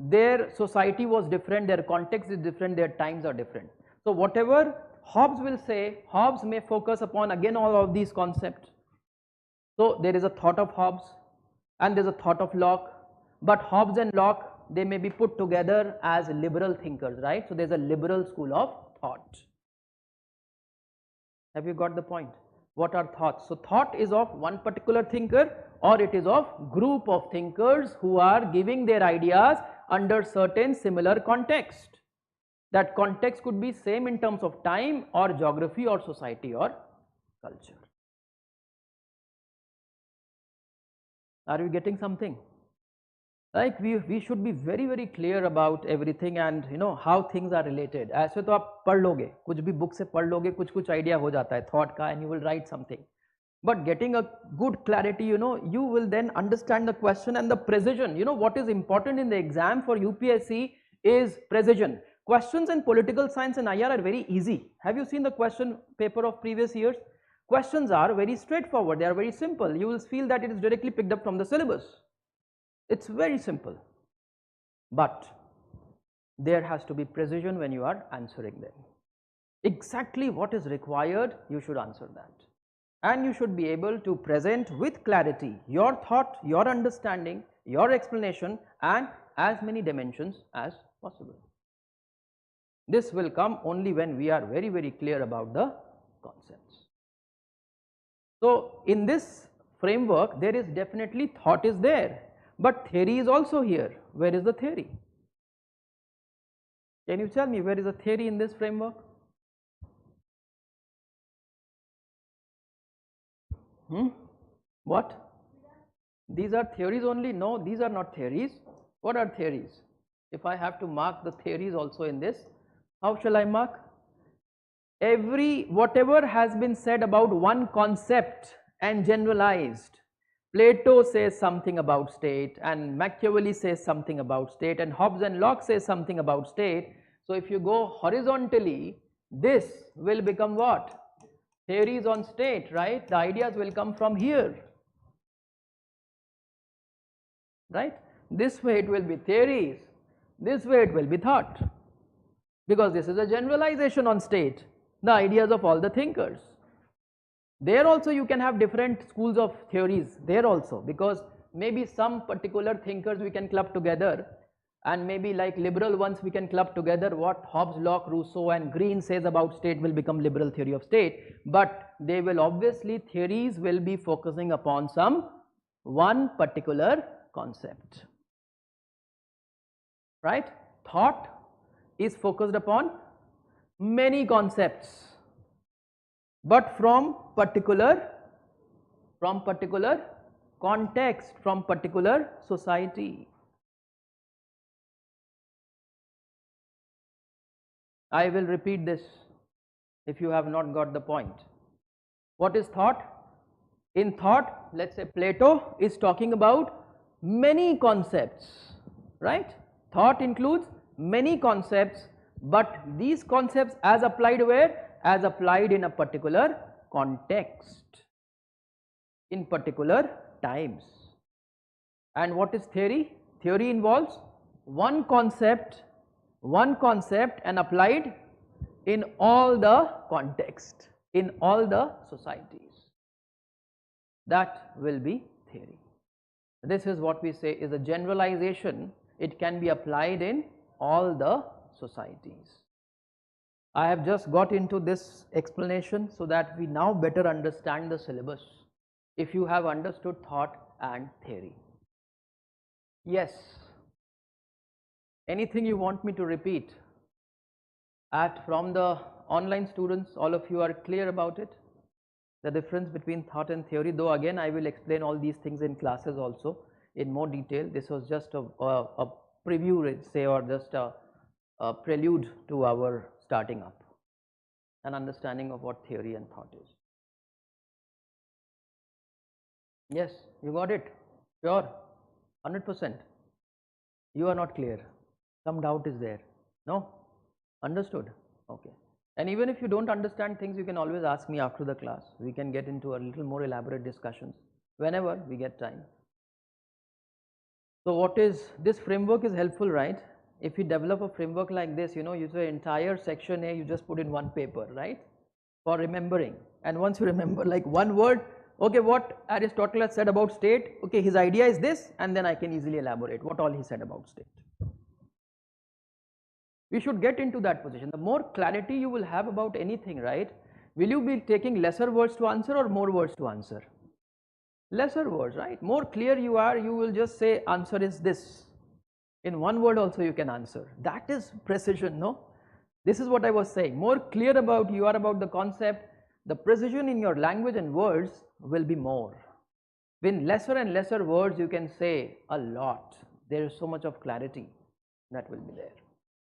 Their society was different, their context is different, their times are different. So whatever Hobbes will say, Hobbes may focus upon again all of these concepts. So there is a thought of Hobbes and there is a thought of Locke, but Hobbes and Locke, they may be put together as liberal thinkers, right? So there is a liberal school of thought. Have you got the point? What are thoughts? So thought is of one particular thinker or it is of group of thinkers who are giving their ideas under certain similar context. That context could be same in terms of time or geography or society or culture. Are you getting something? Like we should be very clear about everything and you know how things are related. ऐसे तो आप पढ़ लोगे, कुछ भी book से पढ़ लोगे, कुछ idea हो जाता है thought का, and you will write something. But getting a good clarity, you know, you will then understand the question and the precision. You know what is important in the exam for UPSC is precision. Questions in political science and IR are very easy. Have you seen the question paper of previous years? Questions are very straightforward, they are very simple. You will feel that it is directly picked up from the syllabus. It's very simple, but there has to be precision when you are answering them. Exactly what is required, you should answer that. And you should be able to present with clarity your thought, your understanding, your explanation, and as many dimensions as possible. This will come only when we are very, very clear about the concepts. So in this framework there is definitely thought is there, but theory is also here. Where is the theory? Can you tell me where is the theory in this framework? What? These are theories only? No, these are not theories. What are theories? If I have to mark the theories also in this, how shall I mark? Whatever has been said about one concept and generalized. Plato says something about state, and Machiavelli says something about state, and Hobbes and Locke says something about state. So if you go horizontally, this will become what? Theories on state, right? The ideas will come from here, right? This way it will be theories, this way it will be thought, because this is a generalization on state, the ideas of all the thinkers. There also you can have different schools of theories there also, because maybe some particular thinkers we can club together, and maybe like liberal ones we can club together. What Hobbes, Locke, Rousseau and Green says about state will become liberal theory of state, but they will obviously, theories will be focusing upon one particular concept, right? Thought is focused upon many concepts, but from particular context, from particular society. I will repeat this if you have not got the point. What is thought? In thought, let's say Plato is talking about many concepts, right? Thought includes many concepts, but these concepts as applied where? As applied in a particular context, in particular times. And what is theory? Theory involves one concept and applied in all the context, in all the societies. That will be theory. This is what we say is a generalization. It can be applied in all the societies. I have just got into this explanation so that we now better understand the syllabus, if you have understood thought and theory. Yes. Anything you want me to repeat? From the online students, all of you are clear about it? The difference between thought and theory, though again I will explain all these things in classes also in more detail. This was just a preview, let's say, or just a prelude to our starting up, an understanding of what theory and thought is. Yes, you got it? Sure, 100%. You are not clear. Some doubt is there. No? Understood? Okay. And even if you don't understand things, you can always ask me after the class. We can get into a little more elaborate discussions whenever we get time. So what is this framework is helpful, right? If you develop a framework like this, you know, you say entire section A you just put in one paper, right, for remembering. And once you remember like one word, okay, what Aristotle has said about state, okay, his idea is this, and then I can easily elaborate what all he said about state. We should get into that position. The more clarity you will have about anything, right, will you be taking lesser words to answer or more words to answer? Lesser words, right? More clear you are, you will just say answer is this. In one word also you can answer. That is precision, no? This is what I was saying. More clear about you are about the concept, the precision in your language and words will be more. With lesser and lesser words you can say a lot. There is so much of clarity that will be there.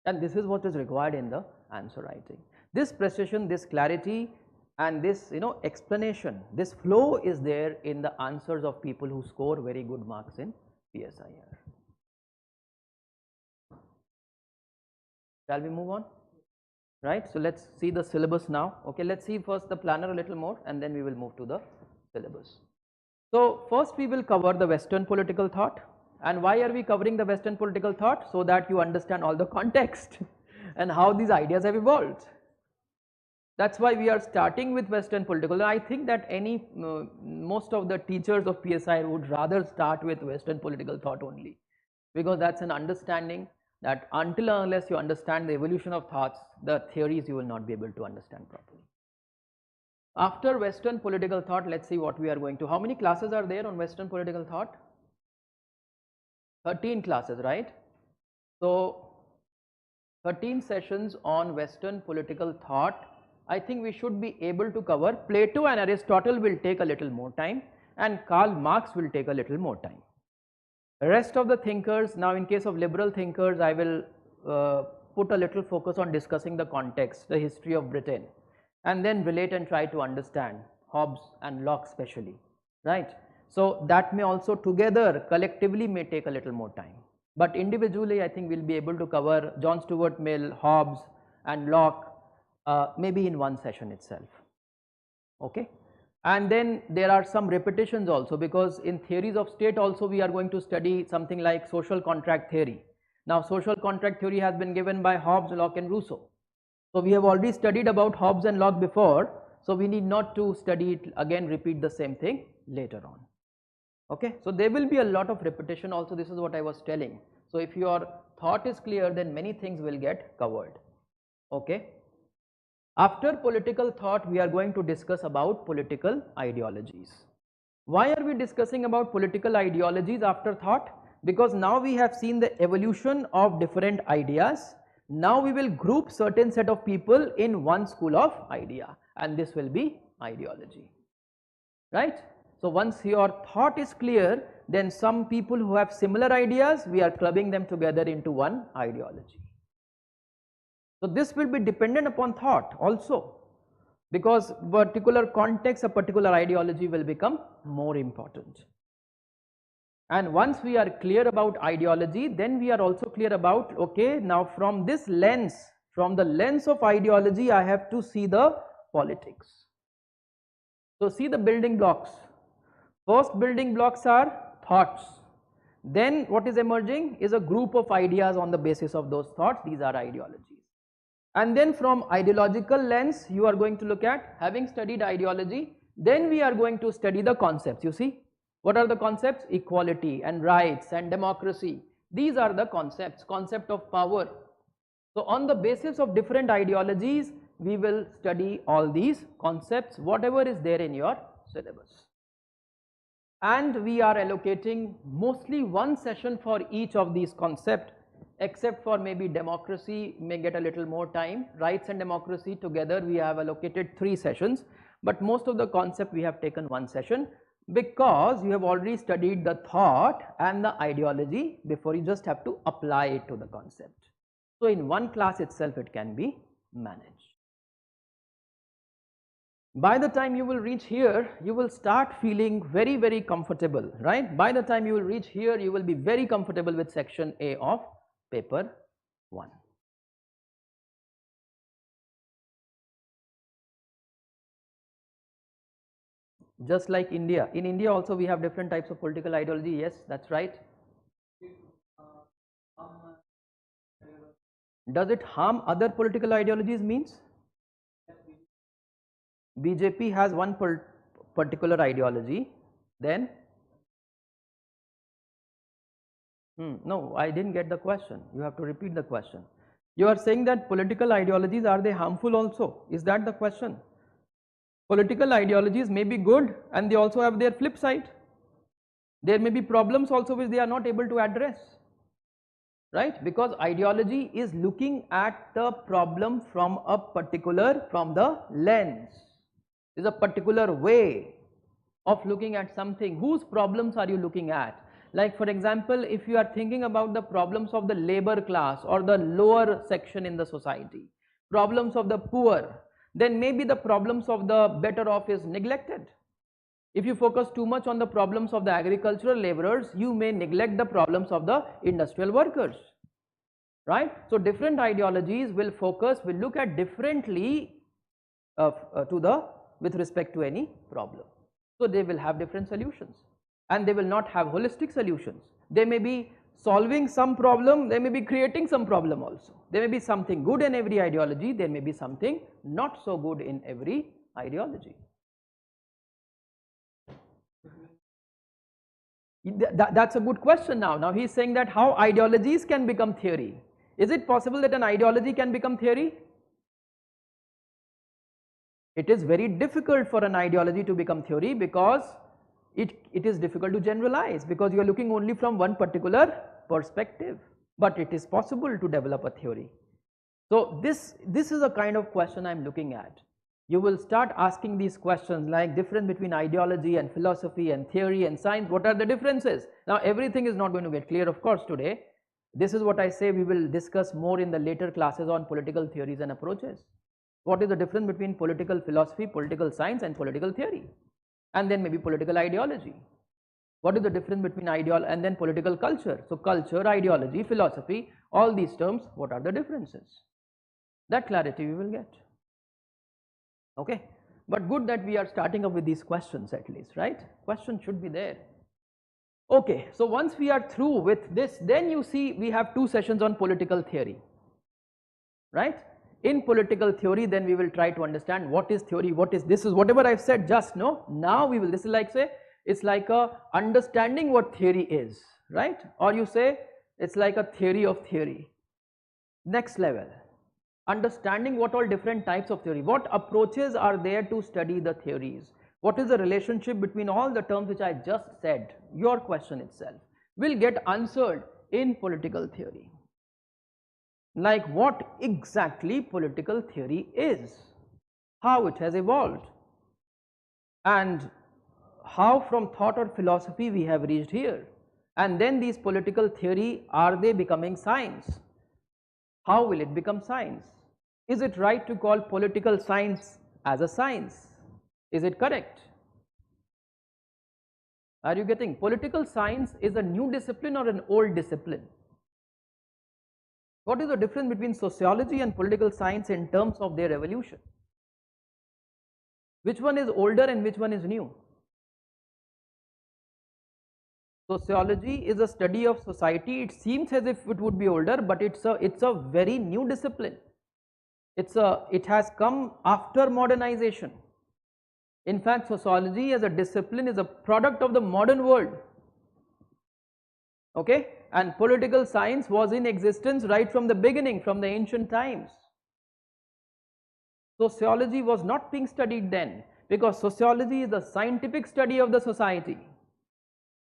And this is what is required in the answer writing. This precision, this clarity and this, you know, explanation, this flow is there in the answers of people who score very good marks in PSIR. Shall we move on? Right, so let's see the syllabus now. Okay, let's see first the planner a little more and then we will move to the syllabus. So first we will cover the Western political thought. And why are we covering the Western political thought? So that you understand all the context and how these ideas have evolved. That's why we are starting with Western political. I think that most of the teachers of PSI would rather start with Western political thought only, because that's an understanding. that until and unless you understand the evolution of thoughts, the theories you will not be able to understand properly. After Western political thought, let's see what we are going to. How many classes are there on Western political thought? 13 classes, right? So 13 sessions on Western political thought. I think we should be able to cover. Plato and Aristotle will take a little more time, and Karl Marx will take a little more time. The rest of the thinkers, now in case of liberal thinkers, I will put a little focus on discussing the context, the history of Britain, and then relate and try to understand Hobbes and Locke especially, right? So that may also together collectively may take a little more time, but individually I think we will be able to cover John Stuart Mill, Hobbes and Locke maybe in one session itself, okay? And then there are some repetitions also, because in theories of state also we are going to study something like social contract theory. Now social contract theory has been given by Hobbes, Locke and Rousseau. So we have already studied about Hobbes and Locke before, so we need not to study it again, repeat the same thing later on, okay? So there will be a lot of repetition also, this is what I was telling. So if your thought is clear, then many things will get covered, okay? After political thought, we are going to discuss about political ideologies. Why are we discussing about political ideologies after thought? Because now we have seen the evolution of different ideas. Now we will group certain set of people in one school of idea, and this will be ideology, right? So once your thought is clear, then some people who have similar ideas, we are clubbing them together into one ideology. So this will be dependent upon thought also, because particular context, a particular ideology will become more important. And once we are clear about ideology, then we are also clear about, okay, now from this lens, from the lens of ideology, I have to see the politics. So see the building blocks. First building blocks are thoughts. Then what is emerging is a group of ideas on the basis of those thoughts. These are ideologies. And then from ideological lens, you are going to look at, having studied ideology, then we are going to study the concepts. You see, what are the concepts? Equality and rights and democracy. These are the concepts, concept of power. So on the basis of different ideologies, we will study all these concepts, whatever is there in your syllabus. And we are allocating mostly one session for each of these concepts, except for maybe democracy may get a little more time. Rights and democracy together we have allocated 3 sessions, but most of the concept we have taken one session, because you have already studied the thought and the ideology before, you just have to apply it to the concept. So in one class itself it can be managed. By the time you will reach here, you will start feeling very, very comfortable, right? By the time you will reach here, you will be very comfortable with section A of paper 1. Just like India, in India also we have different types of political ideology. Yes, that's right. Does it harm other political ideologies means? BJP has one particular ideology, then? No, I didn't get the question. You have to repeat the question. You are saying that political ideologies, are they harmful also? Is that the question? Political ideologies may be good and they also have their flip side. There may be problems also which they are not able to address, right? Because ideology is looking at the problem from a particular, from the lens. Is a particular way of looking at something. Whose problems are you looking at? Like for example, if you are thinking about the problems of the labor class or the lower section in the society, problems of the poor, then maybe the problems of the better off is neglected. If you focus too much on the problems of the agricultural laborers, you may neglect the problems of the industrial workers, right? So different ideologies will focus, will look at differently with respect to any problem. So they will have different solutions, and they will not have holistic solutions. They may be solving some problem, they may be creating some problem also. There may be something good in every ideology, there may be something not so good in every ideology. That's a good question now. Now he is saying that how ideologies can become theory. Is it possible that an ideology can become theory? It is very difficult for an ideology to become theory because it is difficult to generalize, because you are looking only from one particular perspective, but it is possible to develop a theory. So this is a kind of question I am looking at. You will start asking these questions like difference between ideology and philosophy and theory and science, what are the differences? Now everything is not going to get clear of course today. This is what I say we will discuss more in the later classes on political theories and approaches. What is the difference between political philosophy, political science and political theory, and then maybe political ideology? What is the difference between ideology and then political culture? So culture, ideology, philosophy, all these terms, what are the differences? That clarity we will get. Okay, but good that we are starting up with these questions at least, right? Questions should be there. Okay, so once we are through with this, then you see we have 2 sessions on political theory, right? In political theory, then we will try to understand what is theory, what is this, is whatever I've said just no. Now we will, this is like say, it's like a understanding what theory is, right? Or you say it's like a theory of theory. Next level, understanding what all different types of theory, what approaches are there to study the theories, what is the relationship between all the terms which I just said. Your question itself will get answered in political theory. Like what exactly political theory is, how it has evolved, and how from thought or philosophy we have reached here. And then these political theory, are they becoming science? How will it become science? Is it right to call political science as a science? Is it correct? Are you getting? Political science is a new discipline or an old discipline? What is the difference between sociology and political science in terms of their evolution? Which one is older and which one is new? Sociology is a study of society. It seems as if it would be older, but it's a very new discipline. It has come after modernization. In fact, sociology as a discipline is a product of the modern world. Okay, and political science was in existence right from the beginning, from the ancient times. Sociology was not being studied then, because sociology is the scientific study of the society.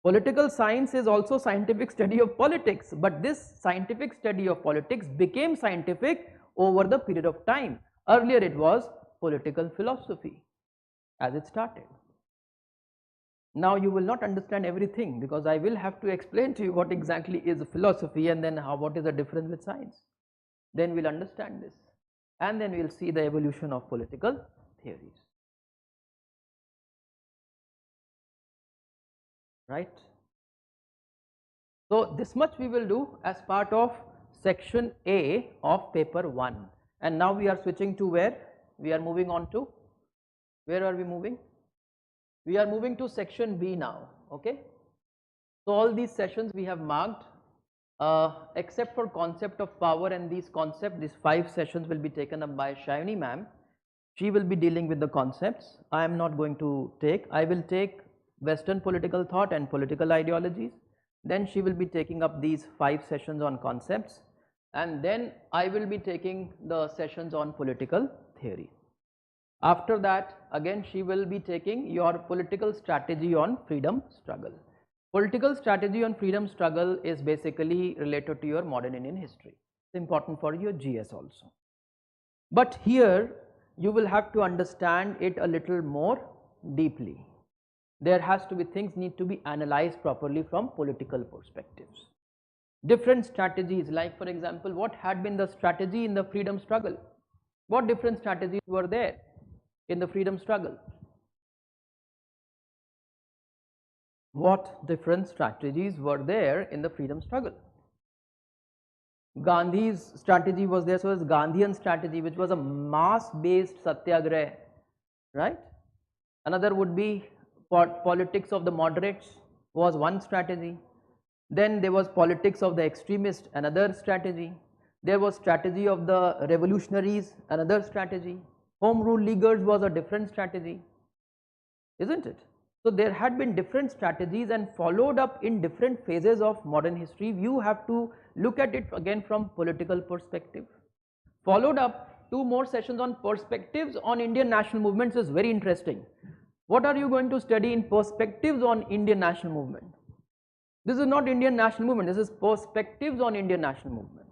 Political science is also scientific study of politics, but this scientific study of politics became scientific over the period of time. Earlier it was political philosophy as it started. Now you will not understand everything, because I will have to explain to you what exactly is philosophy and then what is the difference with science. Then we will understand this, and then we will see the evolution of political theories. Right? So this much we will do as part of section A of paper 1, and now we are switching to where? We are moving on to, where are we moving? We are moving to section B now. Okay, so all these sessions we have marked, except for concept of power, and these 5 sessions will be taken up by Shayani ma'am. She will be dealing with the concepts. I am not going to take, I will take Western political thought and political ideologies. Then she will be taking up these 5 sessions on concepts, and then I will be taking the sessions on political theory. After that, again she will be taking your political strategy on freedom struggle. Political strategy on freedom struggle is basically related to your modern Indian history. It's important for your GS also. But here you will have to understand it a little more deeply. There has to be things need to be analyzed properly from political perspectives. Different strategies, like for example, what had been the strategy in the freedom struggle? What different strategies were there in the freedom struggle? What different strategies were there in the freedom struggle? Gandhi's strategy was there, so it was Gandhian strategy, which was a mass-based satyagrah, right? Another would be politics of the moderates, was one strategy. Then there was politics of the extremists, another strategy. There was strategy of the revolutionaries, another strategy. Home rule leaguers was a different strategy, isn't it? So there had been different strategies and followed up in different phases of modern history. You have to look at it again from political perspective. Followed up, 2 more sessions on perspectives on Indian national movements is very interesting. What are you going to study in perspectives on Indian national movement? This is not Indian national movement, this is perspectives on Indian national movement.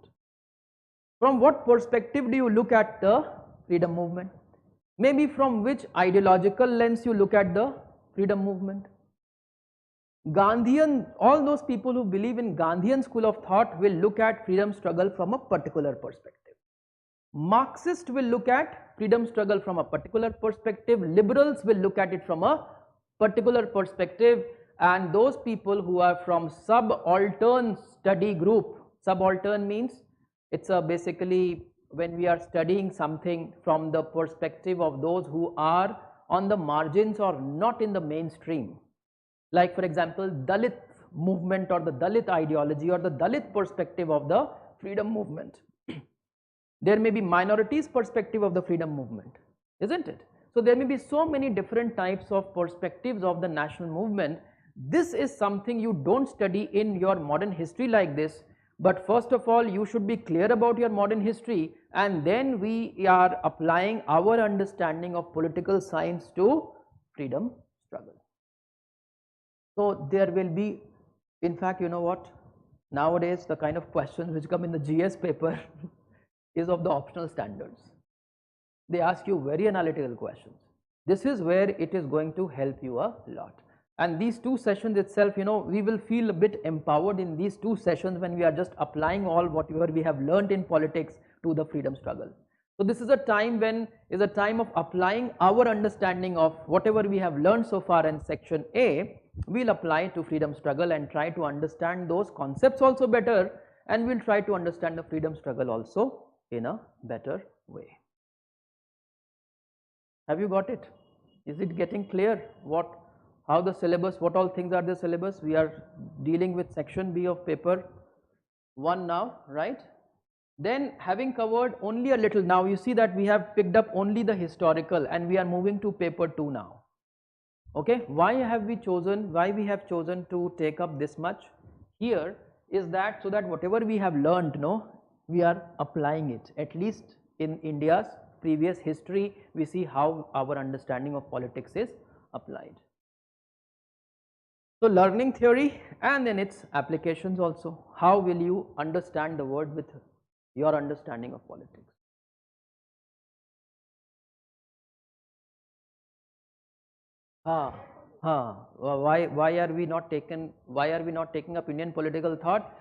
From what perspective do you look at the freedom movement? Maybe from which ideological lens you look at the freedom movement. Gandhian, all those people who believe in Gandhian school of thought will look at freedom struggle from a particular perspective. Marxist will look at freedom struggle from a particular perspective, liberals will look at it from a particular perspective, and those people who are from subaltern study group, subaltern means it's basically when we are studying something from the perspective of those who are on the margins or not in the mainstream, like for example Dalit movement or the Dalit ideology or the Dalit perspective of the freedom movement. There may be minorities perspective of the freedom movement, isn't it? So there may be so many different types of perspectives of the national movement. This is something you don't study in your modern history like this, but first of all you should be clear about your modern history, and then we are applying our understanding of political science to freedom struggle. So there will be, in fact, you know what, nowadays the kind of questions which come in the GS paper is of the optional standards. They ask you very analytical questions. This is where it is going to help you a lot. And these 2 sessions itself, you know, we will feel a bit empowered in these 2 sessions when we are just applying all whatever we have learned in politics to the freedom struggle. So this is a time when is a time of applying our understanding of whatever we have learned so far in section A. We'll apply to freedom struggle and try to understand those concepts also better, and we'll try to understand the freedom struggle also in a better way. Have you got it? Is it getting clear how the syllabus, what all things are the syllabus? We are dealing with section B of paper 1 now, right? Then having covered only a little, now you see that we have picked up only the historical and we are moving to paper 2 now. Okay, why we have chosen to take up this much here is that so that whatever we have learned, we are applying it, at least in India's previous history, we see how our understanding of politics is applied. So learning theory and then its applications also. How will you understand the world with your understanding of politics? Why are we not taking up Indian political thought?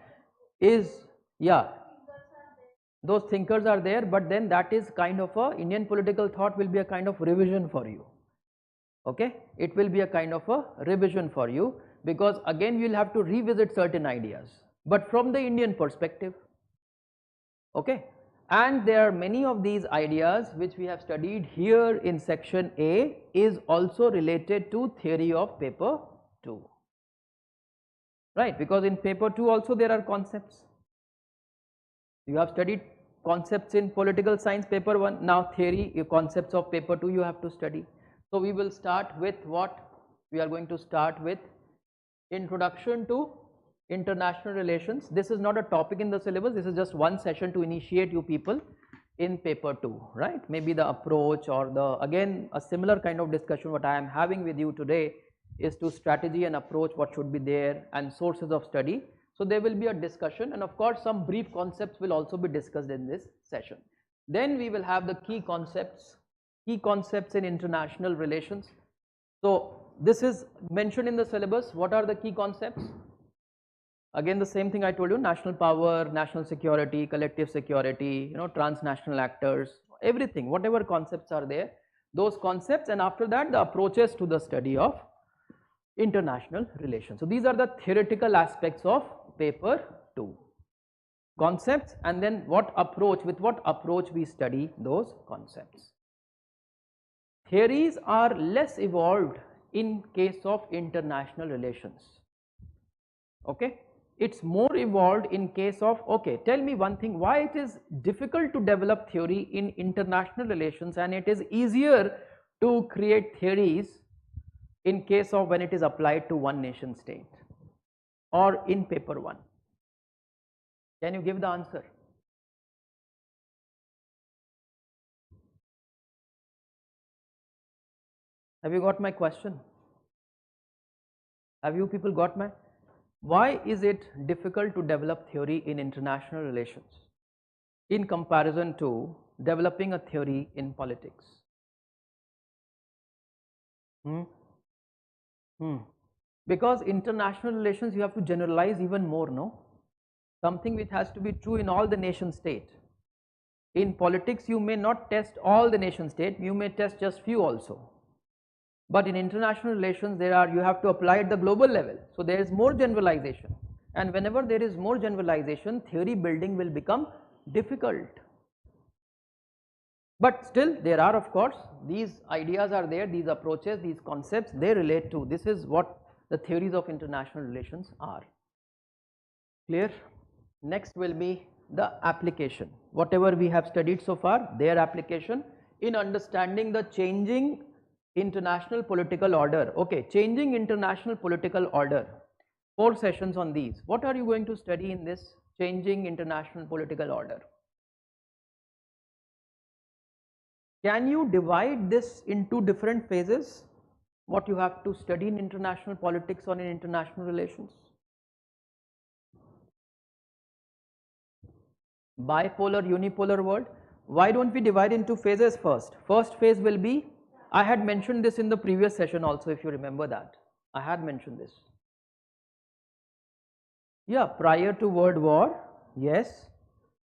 Those thinkers are there, but then that is kind of Indian political thought will be a kind of revision for you. Okay, it will be a kind of a revision for you, because again you will have to revisit certain ideas, but from the Indian perspective. Okay, and there are many of these ideas which we have studied here in section A is also related to theory of paper 2, right? Because in paper 2 also there are concepts. You have studied concepts in political science paper 1, now theory concepts of paper 2 you have to study. So we will start with what? We are going to start with introduction to international relations. This is not a topic in the syllabus, this is just one session to initiate you people in paper 2, right? Maybe the approach or again a similar kind of discussion what I am having with you today is to strategy and approach, what should be there, and sources of study. So there will be a discussion, and of course some brief concepts will also be discussed in this session. Then we will have the key concepts in international relations. So this is mentioned in the syllabus. What are the key concepts? Again the same thing I told you, national power, national security, collective security, transnational actors, everything, whatever concepts are there, those concepts, and after that the approaches to the study of international relations. So these are the theoretical aspects of paper 2. Concepts, and then with what approach we study those concepts. Theories are less evolved in case of international relations. Okay, it's more evolved in case of, okay, tell me one thing, why it is difficult to develop theory in international relations and it is easier to create theories in case of when it is applied to one nation state or in paper 1? Can you give the answer? Have you got my question? Have you people got my? Why is it difficult to develop theory in international relations in comparison to developing a theory in politics? Hmm? Hmm. Because international relations you have to generalize even more, no? Something which has to be true in all the nation state. In politics you may not test all the nation state, you may test just few also. But in international relations you have to apply at the global level. So there is more generalization, and whenever there is more generalization, theory building will become difficult. But still there are, of course, these ideas are there, these approaches, these concepts, they relate to, this is what the theories of international relations are. Clear? Next will be the application. Whatever we have studied so far, their application in understanding the changing international political order. Okay, changing international political order. 4 sessions on these. What are you going to study in this changing international political order? Can you divide this into different phases? What you have to study in international politics or in international relations? Bipolar, unipolar world. Why don't we divide into phases first? First phase will be, I had mentioned this in the previous session also, if you remember that. I had mentioned this. Yeah, prior to World War, yes.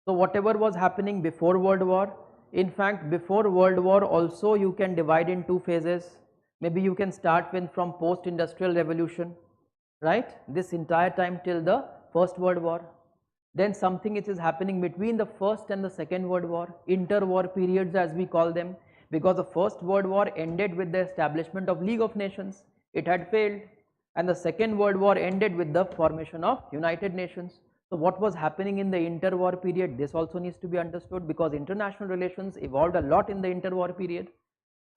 So whatever was happening before World War, in fact before World War also you can divide in 2 phases. Maybe you can start with from post-industrial revolution, right? This entire time till the First World War. Then something which is happening between the First and the Second World War, interwar periods as we call them, because the First World War ended with the establishment of League of Nations, it had failed, and the Second World War ended with the formation of United Nations. So what was happening in the interwar period, this also needs to be understood, because international relations evolved a lot in the interwar period.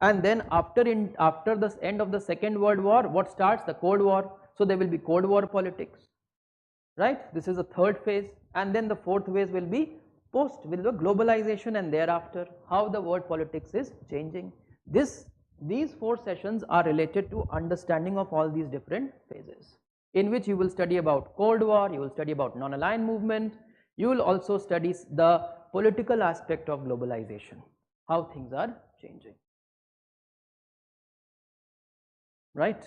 And then after the end of the Second World War, what starts? The Cold War. So there will be Cold War politics, right? This is the 3rd phase, and then the 4th phase will be post, will be globalization, and thereafter how the world politics is changing. These 4 sessions are related to understanding of all these different phases, in which you will study about Cold War, you will study about non-aligned movement, you will also study the political aspect of globalization, how things are changing, right?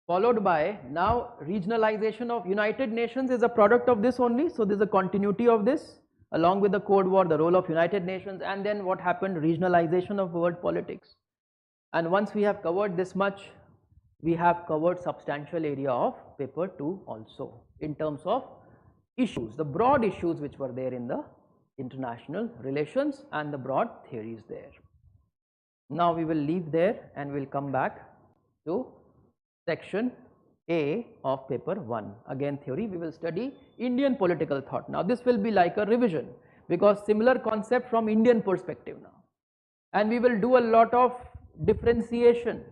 Followed by now regionalization of United Nations is a product of this only. So there is a continuity of this along with the Cold War, the role of United Nations, and then what happened, regionalization of world politics. And once we have covered this much, we have covered substantial area of paper 2 also in terms of issues, the broad issues which were there in the international relations and the broad theories there. Now we will leave there and we will come back to section A of paper 1. Again theory, we will study Indian political thought. Now this will be like a revision, because similar concept from Indian perspective now, and we will do a lot of differentiation,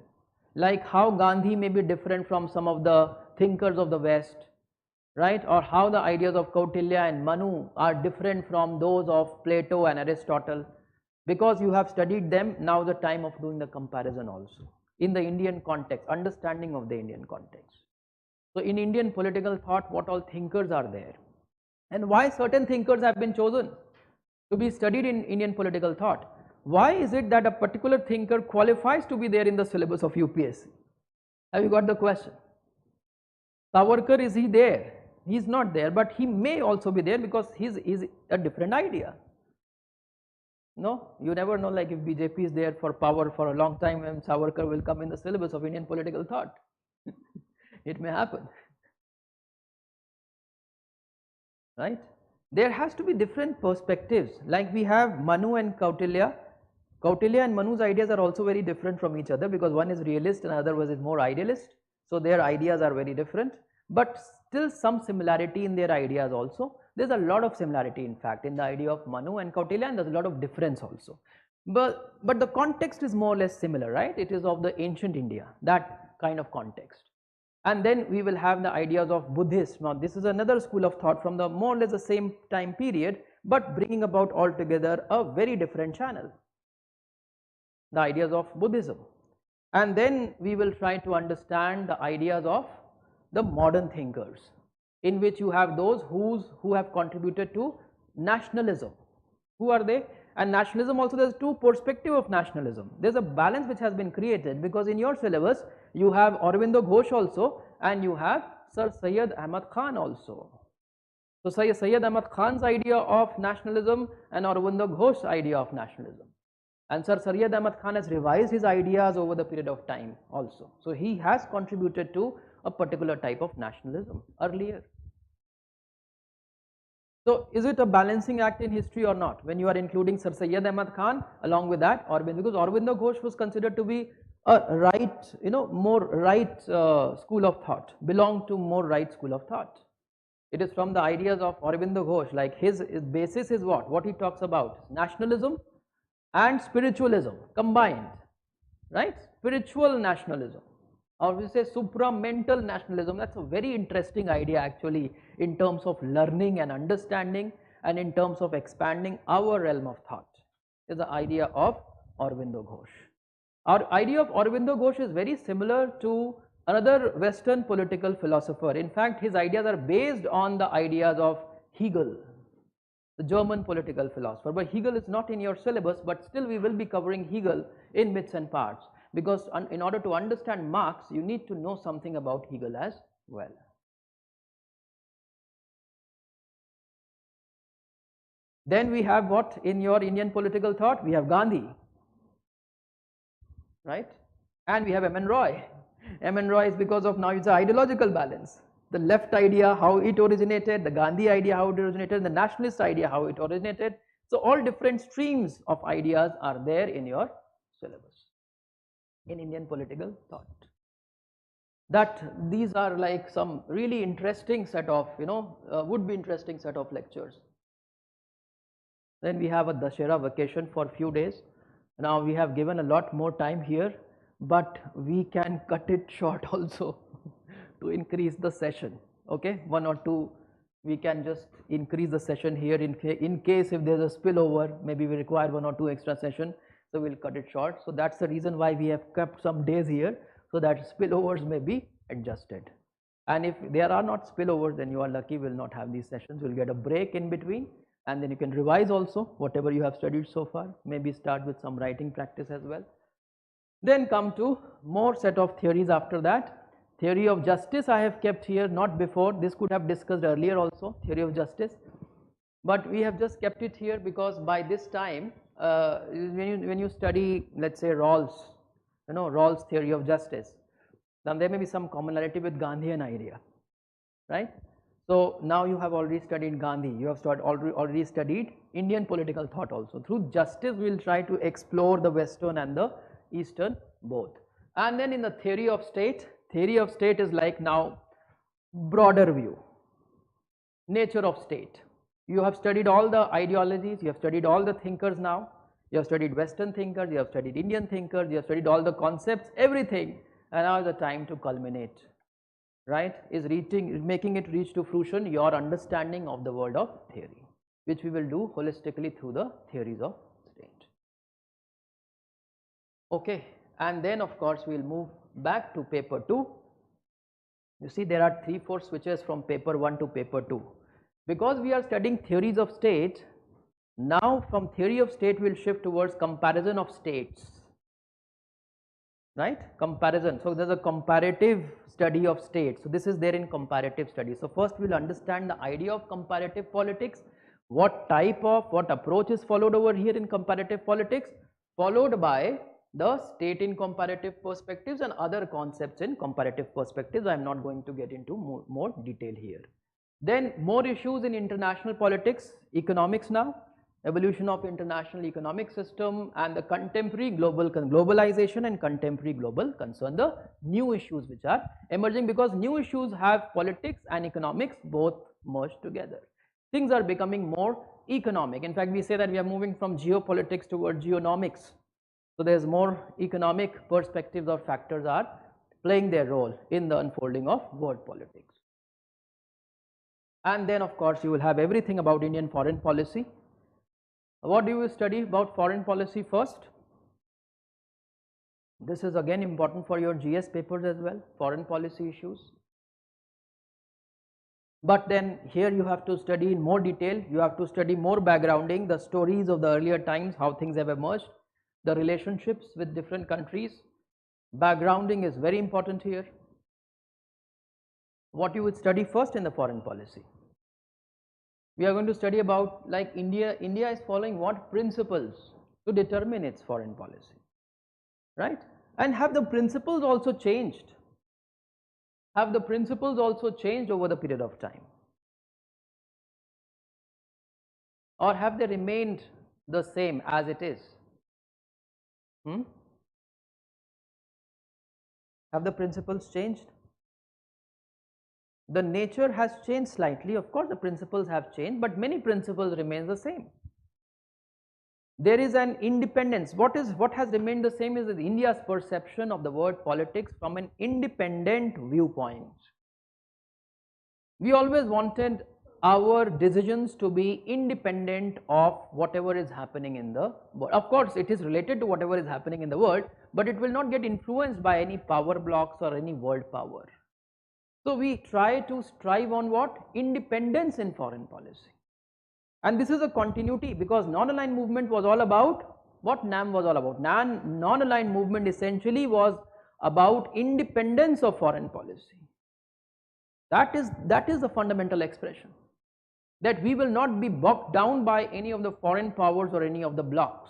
like how Gandhi may be different from some of the thinkers of the West, right? Or how the ideas of Kautilya and Manu are different from those of Plato and Aristotle, because you have studied them. Now the time of doing the comparison also in the Indian context, understanding of the Indian context. So in Indian political thought, what all thinkers are there, and why certain thinkers have been chosen to be studied in Indian political thought. Why is it that a particular thinker qualifies to be there in the syllabus of UPSC? Have you got the question? Savarkar, is he there? He is not there, but he may also be there because he is a different idea. No, you never know, like if BJP is there for power for a long time, and Savarkar will come in the syllabus of Indian political thought. It may happen, right? There has to be different perspectives, like we have Manu and Kautilya. Kautilya and Manu's ideas are also very different from each other, because one is realist and other was more idealist. So their ideas are very different, but still some similarity in their ideas also. There is a lot of similarity in fact in the idea of Manu and Kautilya, and there is a lot of difference also. But the context is more or less similar, right? It is of the ancient India, that kind of context. And then we will have the ideas of Buddhist. Now this is another school of thought from the more or less the same time period, but bringing about altogether a very different channel, the ideas of Buddhism. And then we will try to understand the ideas of the modern thinkers, in which you have those who have contributed to nationalism. Who are they? And nationalism also, there's two perspectives of nationalism. There's a balance which has been created, because in your syllabus you have Aurobindo Ghosh also, and you have Sir Syed Ahmad Khan also. So Syed Ahmad Khan's idea of nationalism and Aurobindo Ghosh's idea of nationalism. And Sir Syed Ahmad Khan has revised his ideas over the period of time also. So he has contributed to a particular type of nationalism earlier. So is it a balancing act in history or not, when you are including Sir Syed Ahmad Khan along with that Aurobindo, because Aurobindo Ghosh was considered to be a right, more right school of thought, belonged to more right school of thought. It is from the ideas of Aurobindo Ghosh, like his basis is what he talks about, nationalism and spiritualism combined, right? Spiritual nationalism, or we say supramental nationalism. That's a very interesting idea actually, in terms of learning and understanding, and in terms of expanding our realm of thought, is the idea of Aurobindo Ghosh. Our idea of Aurobindo Ghosh is very similar to another Western political philosopher. In fact, his ideas are based on the ideas of Hegel, the German political philosopher. But Hegel is not in your syllabus, but still we will be covering Hegel in bits and parts, because in order to understand Marx, you need to know something about Hegel as well. Then we have what in your Indian political thought? We have Gandhi, right? And we have M.N. Roy. M.N. Roy is because of now it's an ideological balance. The left idea, how it originated, the Gandhi idea, how it originated, the nationalist idea, how it originated. So all different streams of ideas are there in your syllabus in Indian political thought. That these are like some really interesting set of, would be interesting set of lectures. Then we have a Dussehra vacation for few days. Now we have given a lot more time here, but we can cut it short also to increase the session. Okay, one or two, we can just increase the session here in case if there's a spillover, maybe we require one or two extra session, so we'll cut it short. So that's the reason why we have kept some days here, so that spillovers may be adjusted. And if there are not spillovers, then you are lucky, we'll not have these sessions. We'll get a break in between, and then you can revise also whatever you have studied so far, maybe start with some writing practice as well. Then come to more set of theories after that. Theory of justice I have kept here, not before, this could have discussed earlier also, theory of justice, but we have just kept it here because by this time when you study, let's say Rawls, Rawls theory of justice, then there may be some commonality with Gandhian idea, right? So now you have already studied Gandhi, you have already studied Indian political thought also. Through justice we will try to explore the Western and the Eastern both. And then in the theory of state is like now broader view, nature of state. You have studied all the ideologies, you have studied all the thinkers now, you have studied Western thinkers, you have studied Indian thinkers, you have studied all the concepts, everything, and now is the time to culminate, right? Is making it reach to fruition your understanding of the world of theory, which we will do holistically through the theories of state. Okay, and then of course we will move back to paper 2. You see there are 3-4 switches from paper 1 to paper 2. Because we are studying theories of state, now from theory of state we will shift towards comparison of states, right? Comparison. So there is a comparative study of states. So this is there in comparative study. So first we will understand the idea of comparative politics, what approach is followed over here in comparative politics, followed by the state in comparative perspectives and other concepts in comparative perspectives. I am not going to get into more detail here. Then more issues in international politics, economics now, evolution of international economic system and the contemporary globalization and contemporary global concern, the new issues which are emerging, because new issues have politics and economics both merged together. Things are becoming more economic. In fact, we say that we are moving from geopolitics towards geonomics. So there is more economic perspectives or factors are playing their role in the unfolding of world politics. And then of course you will have everything about Indian foreign policy. What do you study about foreign policy first? This is again important for your GS papers as well, foreign policy issues. But then here you have to study in more detail, you have to study more backgrounding, the stories of the earlier times, how things have emerged, the relationships with different countries. Backgrounding is very important here. What you would study first in the foreign policy? We are going to study about, like, India is following what principles to determine its foreign policy, right? And have the principles also changed? Have the principles also changed over the period of time? Or have they remained the same as it is? Have the principles changed? The nature has changed slightly, of course the principles have changed, but many principles remain the same. There is an independence. What has remained the same is India's perception of the word politics from an independent viewpoint. We always wanted our decisions to be independent of whatever is happening in the world. Of course it is related to whatever is happening in the world, but it will not get influenced by any power blocks or any world power. So we try to strive on what? Independence in foreign policy. And this is a continuity, because non-aligned movement was all about what NAM was all about. Non-aligned movement essentially was about independence of foreign policy. That is the fundamental expression, that we will not be bogged down by any of the foreign powers or any of the blocks.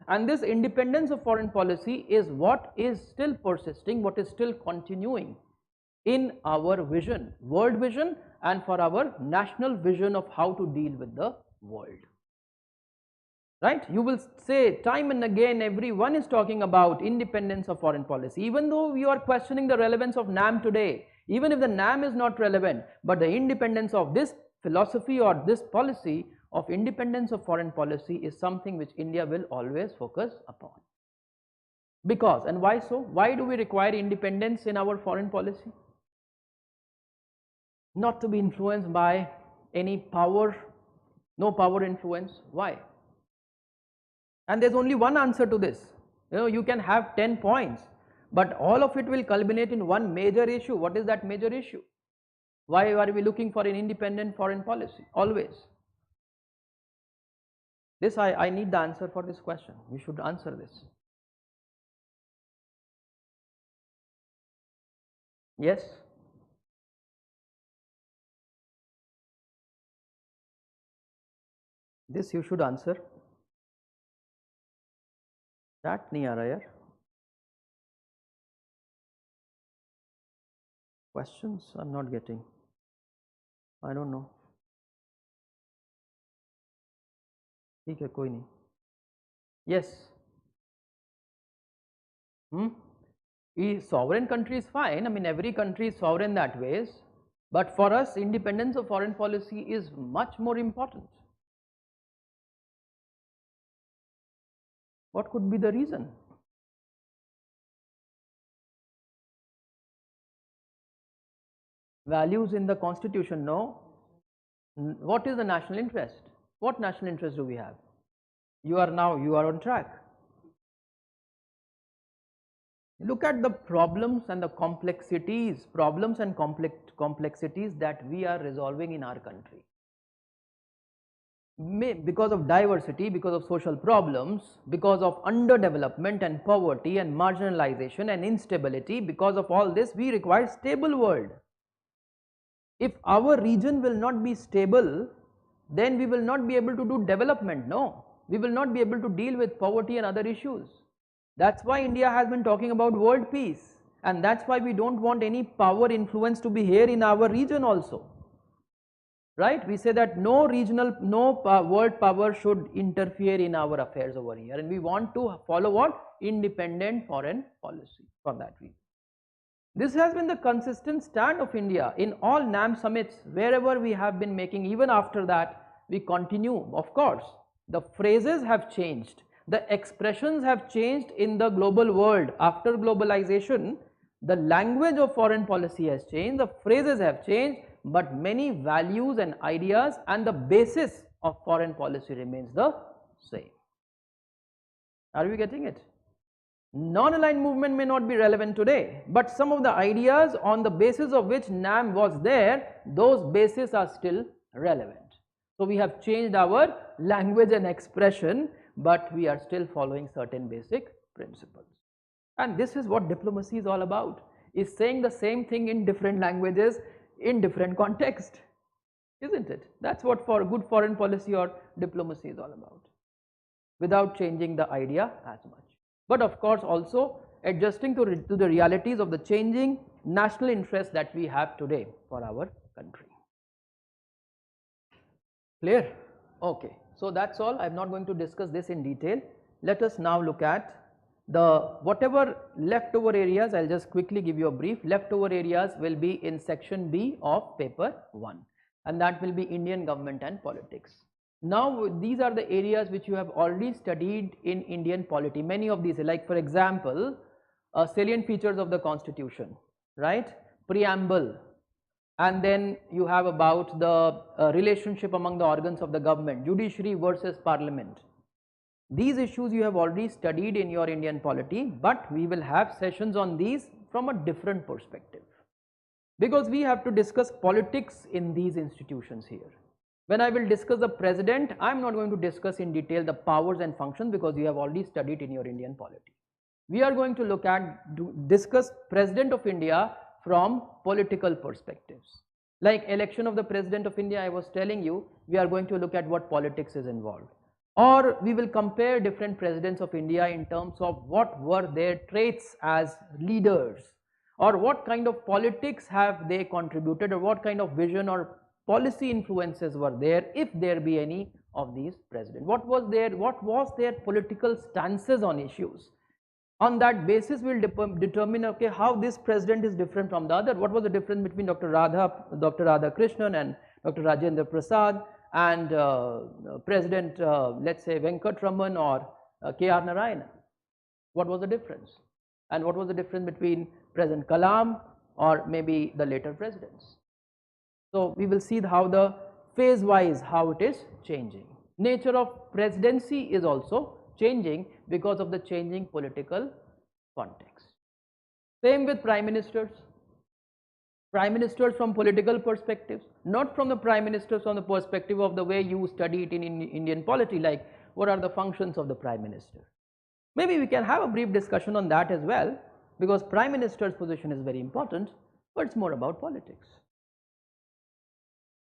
And this independence of foreign policy is what is still persisting, what is still continuing in our vision, world vision, and for our national vision of how to deal with the world. Right? You will say time and again everyone is talking about independence of foreign policy, even though we are questioning the relevance of NAM today, even if the NAM is not relevant, but the independence of this philosophy or this policy of independence of foreign policy is something which India will always focus upon. Because, and why so? Why do we require independence in our foreign policy? Not to be influenced by any power, no power influence. Why? And there's only one answer to this. You can have 10 points, but all of it will culminate in one major issue. What is that major issue? Why are we looking for an independent foreign policy? Always. This, I need the answer for this question. You should answer this. Yes? This you should answer. Chat nahi aa raha yaar. Questions I'm not getting. I don't know. ठीक है, कोई नहीं. Yes. Sovereign country is fine. I mean, every country is sovereign that ways. But for us, independence of foreign policy is much more important. What could be the reason? Values in the constitution, no. What is the national interest? What national interest do we have? You are on track. Look at the problems and the complexities, complexities that we are resolving in our country. Because of diversity, because of social problems, because of underdevelopment and poverty and marginalization and instability, because of all this, we require stable world. If our region will not be stable, then we will not be able to do development, no. We will not be able to deal with poverty and other issues. That's why India has been talking about world peace, and that's why we don't want any power influence to be here in our region also. Right? We say that no world power should interfere in our affairs over here, and we want to follow what? Independent foreign policy for that reason. This has been the consistent stand of India in all NAM summits, wherever we have been making. Even after that, we continue. Of course, the phrases have changed, the expressions have changed in the global world. After globalization, The language of foreign policy has changed, the phrases have changed, but many values and ideas and the basis of foreign policy remains the same. Are we getting it? Non-aligned movement may not be relevant today, but some of the ideas on the basis of which NAM was there, those bases are still relevant. So we have changed our language and expression, but we are still following certain basic principles. And this is what diplomacy is all about, is saying the same thing in different languages, in different context, isn't it? That's what for good foreign policy or diplomacy is all about, without changing the idea as much. But of course also adjusting to the realities of the changing national interests that we have today for our country. Clear? Okay, so that's all. I'm not going to discuss this in detail. Let us now look at the whatever leftover areas. I'll just quickly give you a brief. Leftover areas will be in section B of paper 1, and that will be Indian government and politics. Now these are the areas which you have already studied in Indian polity. Many of these, like for example, salient features of the constitution, right? Preamble, and then you have about the relationship among the organs of the government, judiciary versus parliament. These issues you have already studied in your Indian polity, but we will have sessions on these from a different perspective, because we have to discuss politics in these institutions here. When I will discuss the president, I am not going to discuss in detail the powers and functions, because you have already studied in your Indian polity. We are going to look at, discuss President of India from political perspectives. Like election of the President of India, I was telling you, we are going to look at what politics is involved. Or we will compare different presidents of India in terms of what were their traits as leaders, or what kind of politics have they contributed, or what kind of vision or policy influences were there, if there be any of these presidents. What was their political stances on issues? On that basis, we will determine, okay, how this president is different from the other. What was the difference between Dr. Radhakrishnan and Dr. Rajendra Prasad and President, let's say Venkatraman or K.R. Narayanan? What was the difference? And what was the difference between President Kalam or maybe the later presidents? So we will see how the phase wise how it is changing. Nature of presidency is also changing because of the changing political context. Same with prime ministers. Prime ministers from political perspectives, not from the prime ministers from the perspective of the way you study it in Indian polity, like what are the functions of the prime minister. Maybe we can have a brief discussion on that as well, because prime minister's position is very important, but it's more about politics.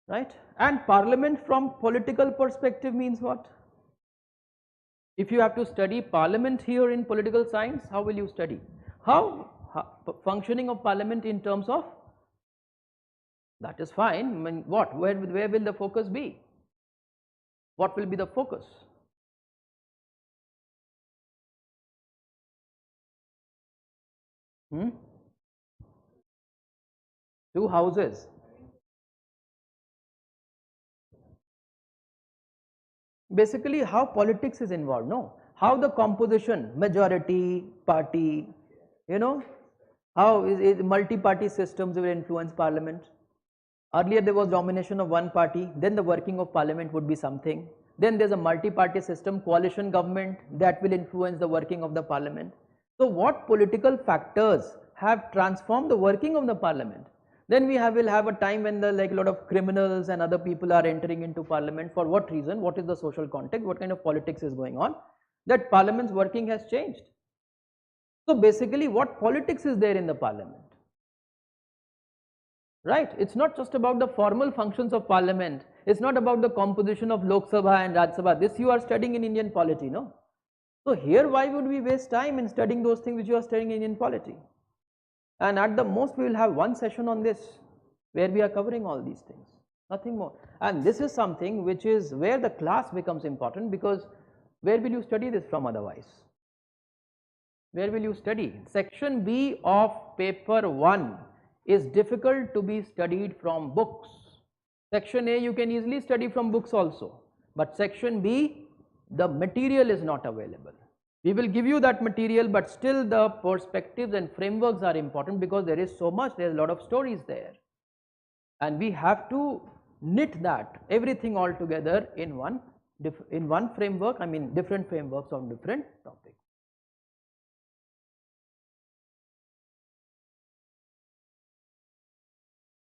Right? And parliament from political perspective means what? If you have to study parliament here in political science, how will you study? How functioning of parliament in terms of, that is fine. I mean, what? Where will the focus be? What will be the focus? Two houses. Basically how politics is involved, no? How the composition, majority, party, you know, how is multi-party systems will influence parliament. Earlier there was domination of one party, then the working of parliament would be something. Then there's a multi-party system, coalition government, that will influence the working of the parliament. So what political factors have transformed the working of the parliament? Then we will have a time when a lot of criminals and other people are entering into parliament. For what reason? What is the social context? What kind of politics is going on? That parliament's working has changed. So basically what politics is there in the parliament? Right? It's not just about the formal functions of parliament. It's not about the composition of Lok Sabha and Raj Sabha. This you are studying in Indian polity, no? So here why would we waste time in studying those things which you are studying in Indian polity? And at the most we will have one session on this where we are covering all these things, nothing more. And this is something which is where the class becomes important, because where will you study this from otherwise? Where will you study? Section B of paper 1 is difficult to be studied from books. Section A you can easily study from books also, but section B the material is not available. We will give you that material, but still the perspectives and frameworks are important because there is so much, there is a lot of stories there, and we have to knit that everything all together in one framework, I mean different frameworks on different topics.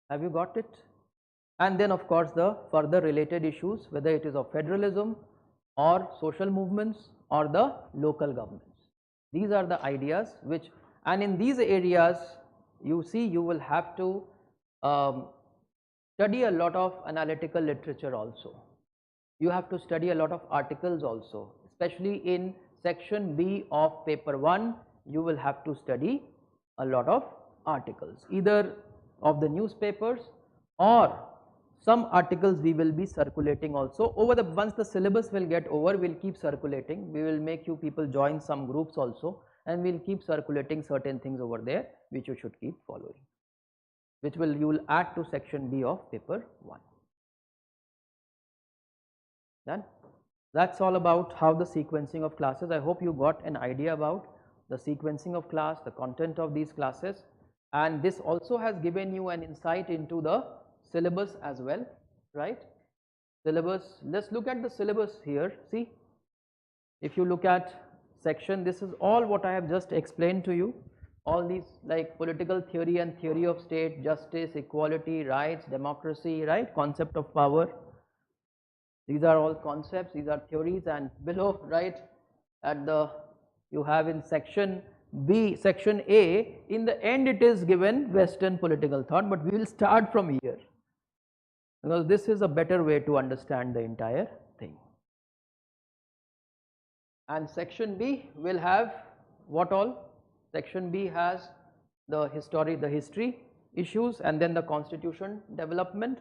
Have you got it? And then of course the further related issues, whether it is of federalism or social movements or the local governments. These are the ideas which, and in these areas you see you will have to study a lot of analytical literature also. You have to study a lot of articles also, especially in section B of paper 1 you will have to study a lot of articles, either of the newspapers or some articles we will be circulating also over the, once the syllabus will get over, we will keep circulating, we will make you people join some groups also, and we will keep circulating certain things over there which you should keep following, which will you will add to section B of paper 1. Done? That's all about how the sequencing of classes. I hope you got an idea about the sequencing of class, the content of these classes, and this also has given you an insight into the syllabus as well, right? Syllabus, let's look at the syllabus here. See, if you look at section, this is all what I have just explained to you, all these like political theory and theory of state, justice, equality, rights, democracy, right, concept of power. These are all concepts, these are theories, and below, right, at the, you have in section B, section A, in the end it is given Western political thought, but we will start from here because this is a better way to understand the entire thing. And section B will have what all? Section B has the history issues, and then the constitution development,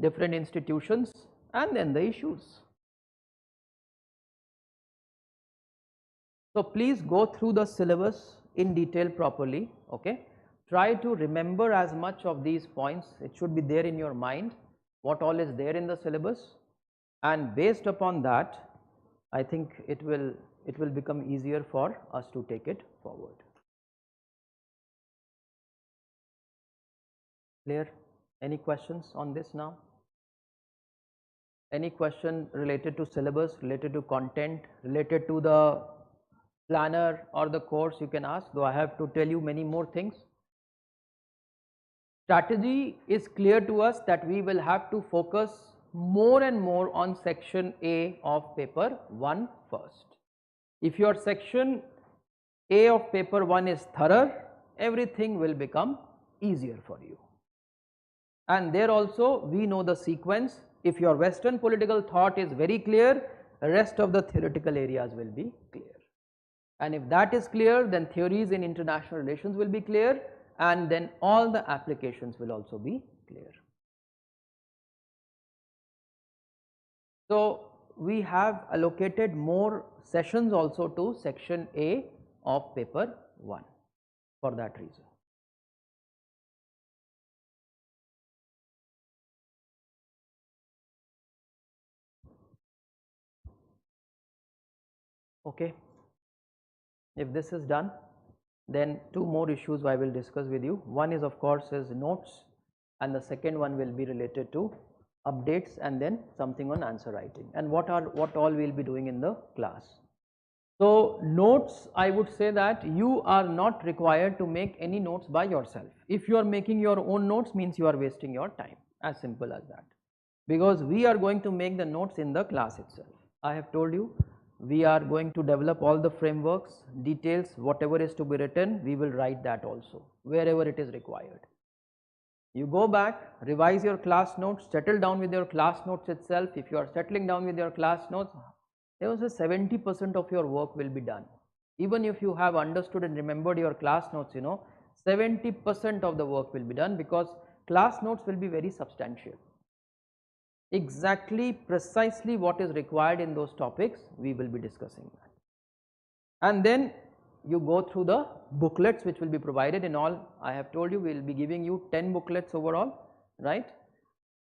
different institutions, and then the issues. So please go through the syllabus in detail properly, okay? Try to remember as much of these points, it should be there in your mind, what all is there in the syllabus, and based upon that, I think it will become easier for us to take it forward. Clear? Any questions on this now? Any question related to syllabus, related to content, related to the planner or the course, you can ask, though I have to tell you many more things. Strategy is clear to us that we will have to focus more and more on section A of paper 1 first. If your section A of paper 1 is thorough, everything will become easier for you. And there also we know the sequence. If your Western political thought is very clear, the rest of the theoretical areas will be clear. And if that is clear, then theories in international relations will be clear, and then all the applications will also be clear. So we have allocated more sessions also to section A of paper 1 for that reason. Okay. If this is done, then two more issues I will discuss with you. One is of course is notes, and the second one will be related to updates, and then something on answer writing, and what all we will be doing in the class. So notes, I would say that you are not required to make any notes by yourself. If you are making your own notes, means you are wasting your time, as simple as that, because we are going to make the notes in the class itself. I have told you, we are going to develop all the frameworks, details, whatever is to be written, we will write that also, wherever it is required. You go back, revise your class notes, settle down with your class notes itself. If you are settling down with your class notes, there was a 70% of your work will be done. Even if you have understood and remembered your class notes, 70% of the work will be done, because class notes will be very substantial. Exactly, precisely what is required in those topics, we will be discussing that. And then you go through the booklets which will be provided in all. I have told you we will be giving you 10 booklets overall, right?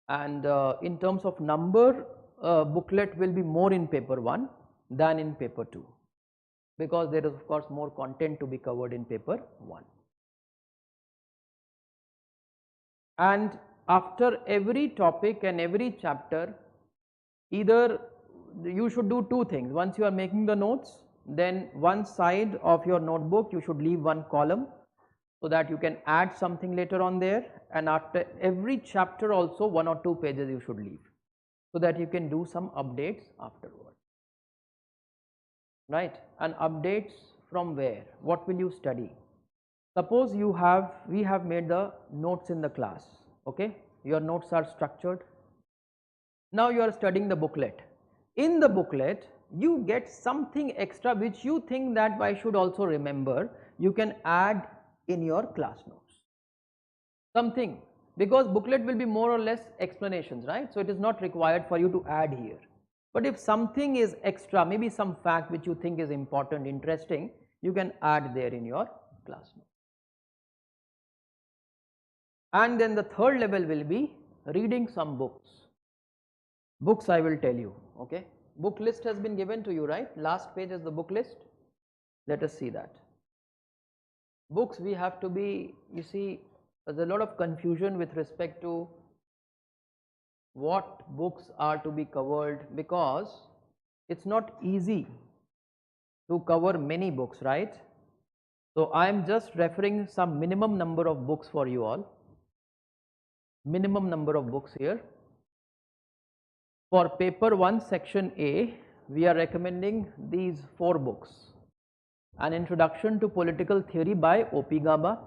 And in terms of number, booklet will be more in paper 1 than in paper 2. because there is of course more content to be covered in paper 1. And after every topic and every chapter, either you should do two things. Once you are making the notes, then one side of your notebook you should leave one column so that you can add something later on there, and after every chapter also 1 or 2 pages you should leave so that you can do some updates afterward, right? And updates from where? What will you study? Suppose we have made the notes in the class, okay? Your notes are structured. Now you are studying the booklet. In the booklet, you get something extra which you think that I should also remember. You can add in your class notes. Something, because booklet will be more or less explanations, right? So it is not required for you to add here. But if something is extra, maybe some fact which you think is important, interesting, you can add there in your class notes. And then the third level will be reading some books. Books I will tell you, okay? Book list has been given to you, right? Last page is the book list. Let us see that. Books we have to be, you see, there's a lot of confusion with respect to what books are to be covered, because it's not easy to cover many books, right? So I am just referring some minimum number of books for you all. Minimum number of books here. For paper 1 section A, we are recommending these 4 books. An Introduction to Political Theory by O.P. Gaba.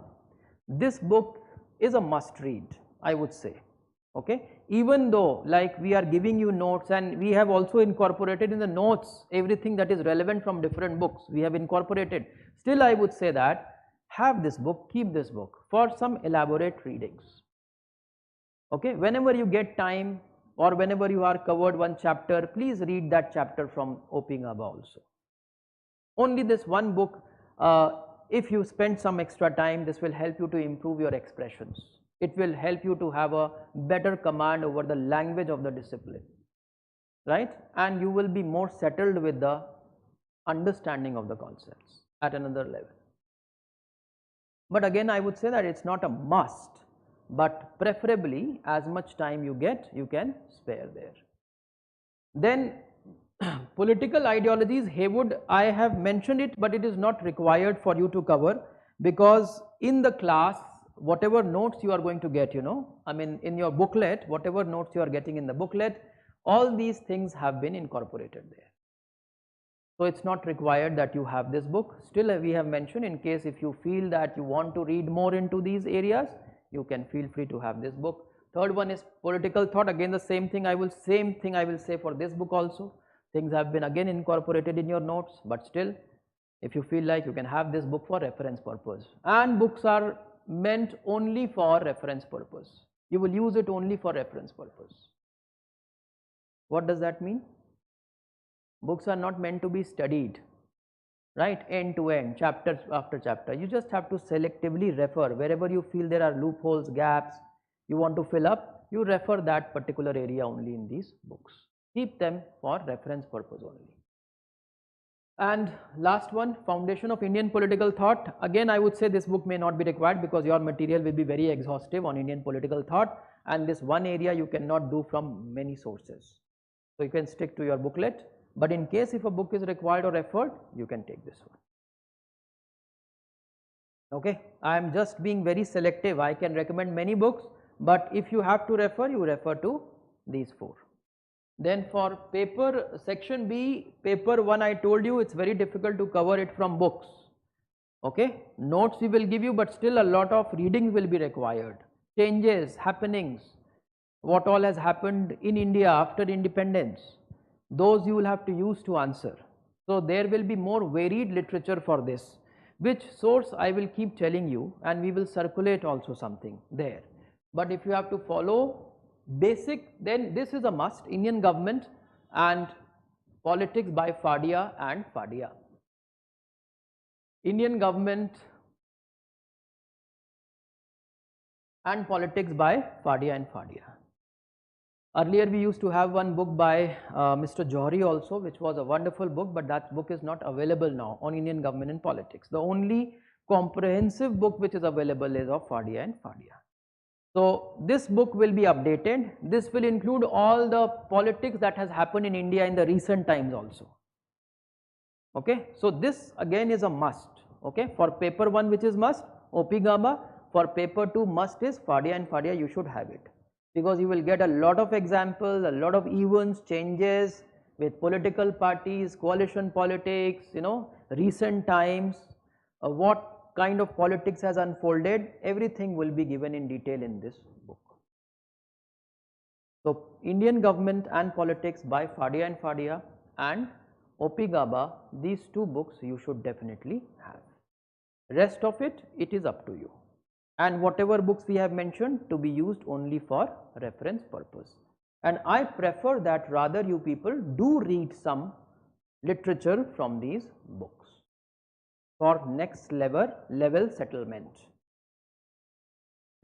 This book is a must read, I would say, okay? Even though like we are giving you notes, and we have also incorporated in the notes everything that is relevant from different books, we have incorporated. Still I would say that have this book, keep this book for some elaborate readings, okay? Whenever you get time, or whenever you are covered one chapter, please read that chapter from O.P. Gaba also. Only this one book, if you spend some extra time, this will help you to improve your expressions. It will help you to have a better command over the language of the discipline, right? And you will be more settled with the understanding of the concepts at another level. But again, I would say that it's not a must, but preferably as much time you get, you can spare there. Then political ideologies, Haywood, I have mentioned it, but it is not required for you to cover, because in the class, whatever notes you are going to get, you know, I mean in your booklet, whatever notes you are getting in the booklet, all these things have been incorporated there. So it's not required that you have this book. Still we have mentioned, in case if you feel that you want to read more into these areas, you can feel free to have this book. Third one is political thought. Again the same thing I will say for this book also. Things have been again incorporated in your notes, but still if you feel like, you can have this book for reference purpose. And books are meant only for reference purpose. You will use it only for reference purpose. What does that mean? Books are not meant to be studied, right, end to end, chapter after chapter. You just have to selectively refer wherever you feel there are loopholes, gaps you want to fill up. You refer that particular area only in these books. Keep them for reference purpose only. And last one, Foundation of Indian Political Thought. Again I would say this book may not be required, because your material will be very exhaustive on Indian political thought, and this one area you cannot do from many sources. So you can stick to your booklet. But in case if a book is required or referred, you can take this one. Okay, I am just being very selective. I can recommend many books, but if you have to refer, you refer to these 4. Then for paper section B, paper 1, I told you it's very difficult to cover it from books. Okay, notes we will give you, but still a lot of reading will be required. Changes, happenings, what all has happened in India after independence, those you will have to use to answer. So there will be more varied literature for this. Which source I will keep telling you, and we will circulate also something there. But if you have to follow basic, then this is a must: Indian Government and Politics by Fadia and Fadia. Indian Government and Politics by Fadia and Fadia. Earlier we used to have one book by Mr. Johari also, which was a wonderful book, but that book is not available now on Indian government and politics. The only comprehensive book which is available is of Fadia and Fadia. So this book will be updated. This will include all the politics that has happened in India in the recent times also. Okay, so this again is a must. Okay, for paper 1 which is must, OP Gaba. For paper 2 must is Fadia and Fadia, you should have it, because you will get a lot of examples, a lot of events, changes with political parties, coalition politics, recent times, what kind of politics has unfolded, everything will be given in detail in this book. So Indian government and politics by Fadia and Fadia and OP Gaba, these two books you should definitely have. Rest of it, it is up to you. And whatever books we have mentioned to be used only for reference purpose. And I prefer that rather you people do read some literature from these books for next level settlement.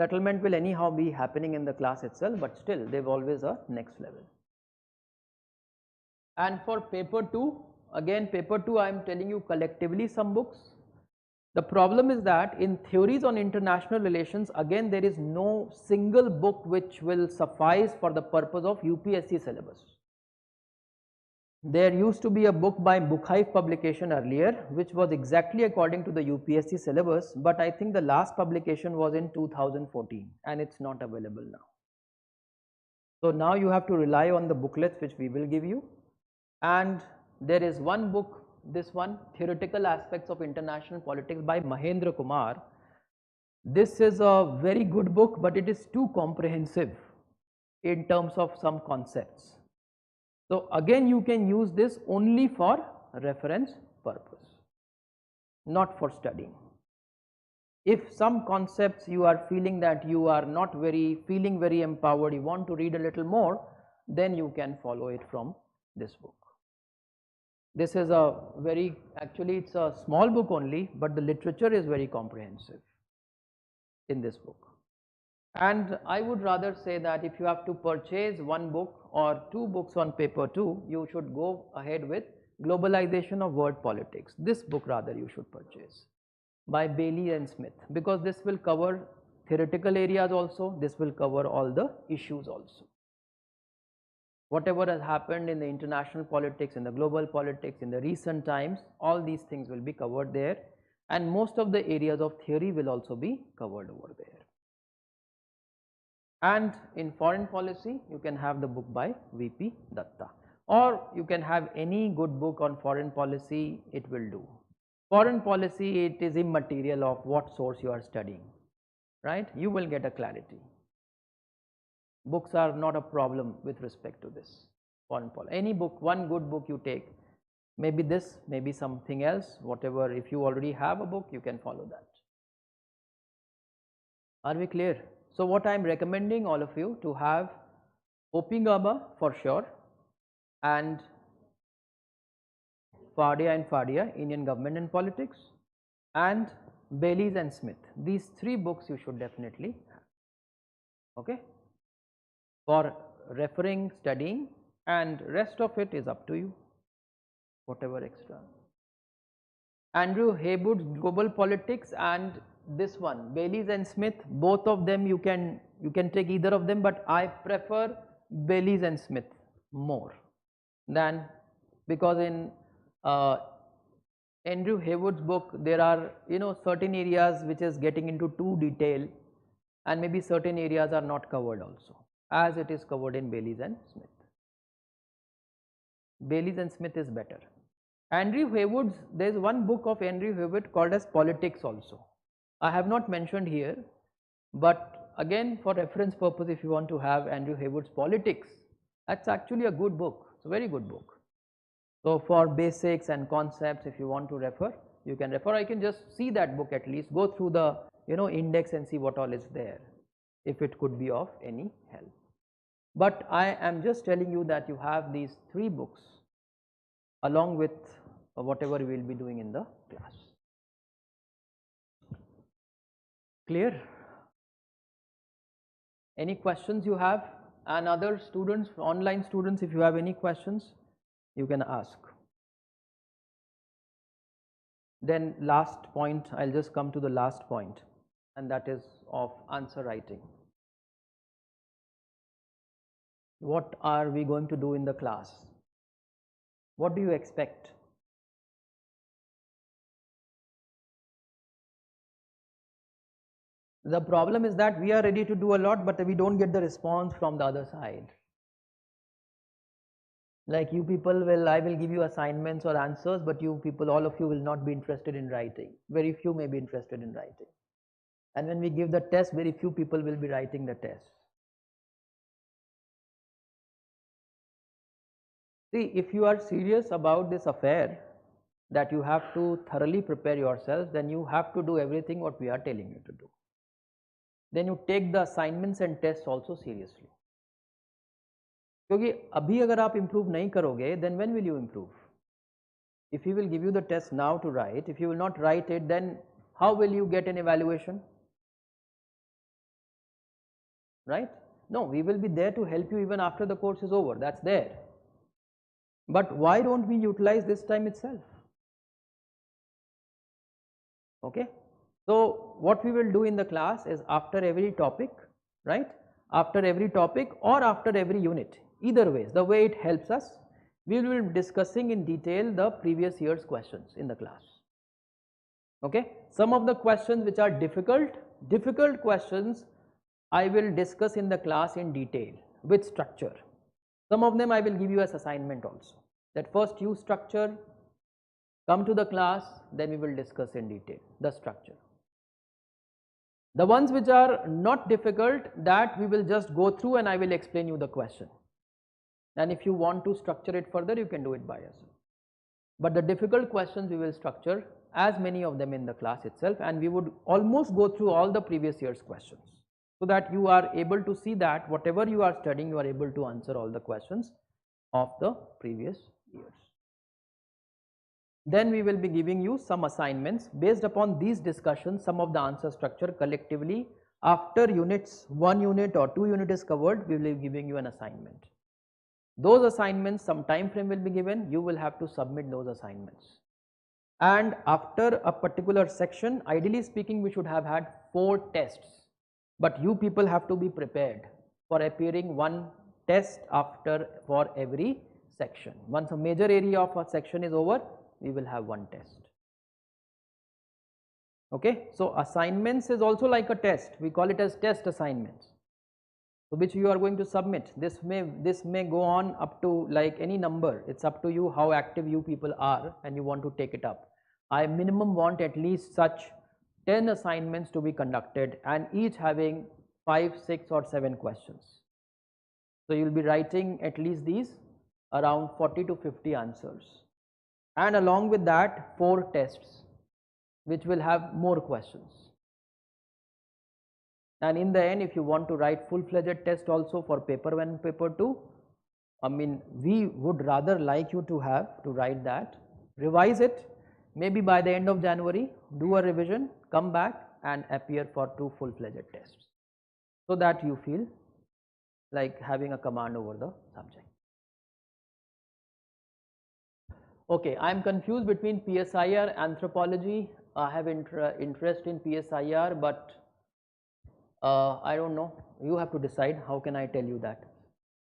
Settlement will anyhow be happening in the class itself, but still they have always a next level. And for paper 2, again paper 2 I am telling you collectively some books. The problem is that in theories on international relations, again there is no single book which will suffice for the purpose of UPSC syllabus. There used to be a book by Bookhive publication earlier which was exactly according to the UPSC syllabus, but I think the last publication was in 2014 and it's not available now. So now you have to rely on the booklets which we will give you, and there is one book, this one, Theoretical Aspects of International Politics by Mahendra Kumar. This is a very good book, but it is too comprehensive in terms of some concepts. So again you can use this only for reference purpose, not for studying. If some concepts you are feeling that you are not feeling very empowered, you want to read a little more, then you can follow it from this book. This is actually it's a small book only, but the literature is very comprehensive in this book. And I would rather say that if you have to purchase one book or two books on paper 2, you should go ahead with Globalization of World Politics. This book rather you should purchase by Bailey and Smith, because this will cover theoretical areas also, this will cover all the issues also. Whatever has happened in the international politics, in the global politics, in the recent times, all these things will be covered there, and most of the areas of theory will also be covered over there. And in foreign policy, you can have the book by VP Datta, or you can have any good book on foreign policy, it will do. Foreign policy, it is immaterial of what source you are studying, right? You will get a clarity. Books are not a problem with respect to this foreign policy. Any book, one good book you take, maybe this, maybe something else, whatever. If you already have a book, you can follow that. Are we clear? So what I am recommending all of you to have OP Gaba for sure, and Fadia and Fadia, Indian Government and Politics, and Bailey's and Smith. These three books you should definitely have. Okay, for referring, studying, and rest of it is up to you, whatever extra. Andrew Haywood's Global Politics and this one, Bailey's and Smith, both of them you can take either of them, but I prefer Bailey's and Smith more than, because in Andrew Haywood's book there are certain areas which is getting into too detail, and maybe certain areas are not covered also, as it is covered in Bailey's and Smith. Bailey's and Smith is better. Andrew Haywood's, there is one book of Andrew Haywood called as Politics also. I have not mentioned here, but again for reference purpose, if you want to have Andrew Haywood's Politics, that's actually a good book. It's a very good book. So for basics and concepts, if you want to refer, you can refer. I can just see that book, at least go through the index and see what all is there, if it could be of any help. But I am just telling you that you have these three books along with whatever we will be doing in the class. Clear? Any questions you have? And other students, online students, if you have any questions, you can ask. Then last point, I'll just come to the last point, and that is of answer writing. What are we going to do in the class? What do you expect? The problem is that we are ready to do a lot, but we don't get the response from the other side. Like you people will, I will give you assignments or answers, but you people, all of you will not be interested in writing. Very few may be interested in writing. And when we give the test, very few people will be writing the test. See, if you are serious about this affair, that you have to thoroughly prepare yourself, then you have to do everything what we are telling you to do. Then you take the assignments and tests also seriously. क्योंकि अभी अगर आप improve नहीं करोगे, then when will you improve? If he will give you the test now to write, if you will not write it, then how will you get an evaluation? Right? No, we will be there to help you even after the course is over. That's there. But why don't we utilize this time itself? Okay. So what we will do in the class is after every topic, right? After every topic or after every unit, either ways, the way it helps us, we will be discussing in detail the previous year's questions in the class. Okay. Some of the questions which are difficult questions, I will discuss in the class in detail with structure. Some of them I will give you as assignment also. That first you structure, come to the class, then we will discuss in detail the structure. The ones which are not difficult, that we will just go through and I will explain you the question. And if you want to structure it further, you can do it by yourself. But the difficult questions we will structure as many of them in the class itself, and we would almost go through all the previous year's questions, so that you are able to see that whatever you are studying, you are able to answer all the questions of the previous years. Then we will be giving you some assignments based upon these discussions. Some of the answer structure collectively, after units, 1 unit or 2 unit is covered, we will be giving you an assignment. Those assignments, some time frame will be given, you will have to submit those assignments. And after a particular section, ideally speaking, we should have had 4 tests, but you people have to be prepared for appearing 1 test for every section. Once a major area of a section is over, we will have 1 test. Okay, so assignments is also like a test. We call it as test assignments, so which you are going to submit. This may go on up to like any number. It's up to you how active you people are and you want to take it up. I minimum want at least such 10 assignments to be conducted, and each having 5, 6 or 7 questions. So you will be writing at least these around 40 to 50 answers, and along with that 4 tests which will have more questions. And in the end, if you want to write full-fledged test also for paper 1 and paper 2, I mean, we would rather like you to write that, revise it, maybe by the end of January, do a revision, come back and appear for 2 full-fledged tests, so that you feel like having a command over the subject. Okay, I am confused between PSIR, anthropology. I have interest in PSIR, but I don't know. You have to decide. How can I tell you that?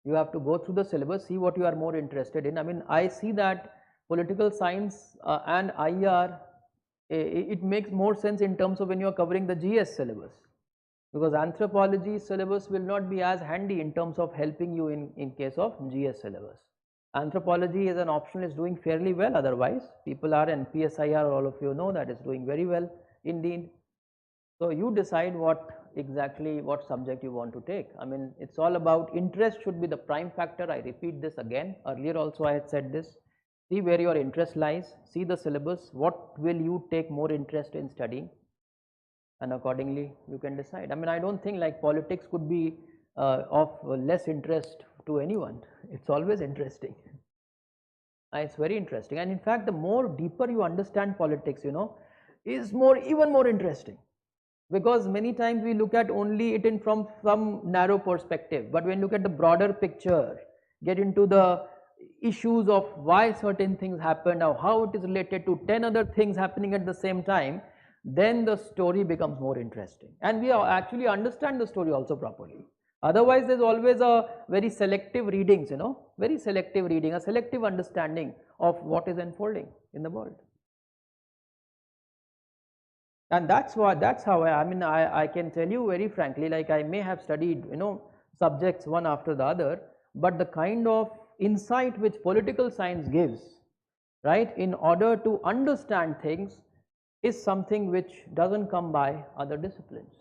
You have to go through the syllabus, see what you are more interested in. I mean, I see that political science and IR, it makes more sense in terms of when you are covering the GS syllabus, because anthropology syllabus will not be as handy in terms of helping you in case of GS syllabus. Anthropology is an optional, is doing fairly well otherwise. People are, and PSIR, all of you know that is doing very well indeed. So you decide what subject you want to take. I mean, it's all about interest should be the prime factor. I repeat this again. Earlier also I had said this. See where your interest lies, see the syllabus, what will you take more interest in studying, and accordingly you can decide. I mean, I don't think like politics could be of less interest to anyone. It's always interesting. It's very interesting, and in fact the more deeper you understand politics, you know, is even more interesting. because many times we look at only it in from some narrow perspective, but when you look at the broader picture, get into the issues of why certain things happen or how it is related to 10 other things happening at the same time, then the story becomes more interesting and we actually understand the story also properly. Otherwise there's always a very selective readings, very selective reading, a selective understanding of what is unfolding in the world. And that's how I can tell you very frankly, like I may have studied subjects one after the other, but the kind of insight which political science gives, right, in order to understand things is something which doesn't come by other disciplines.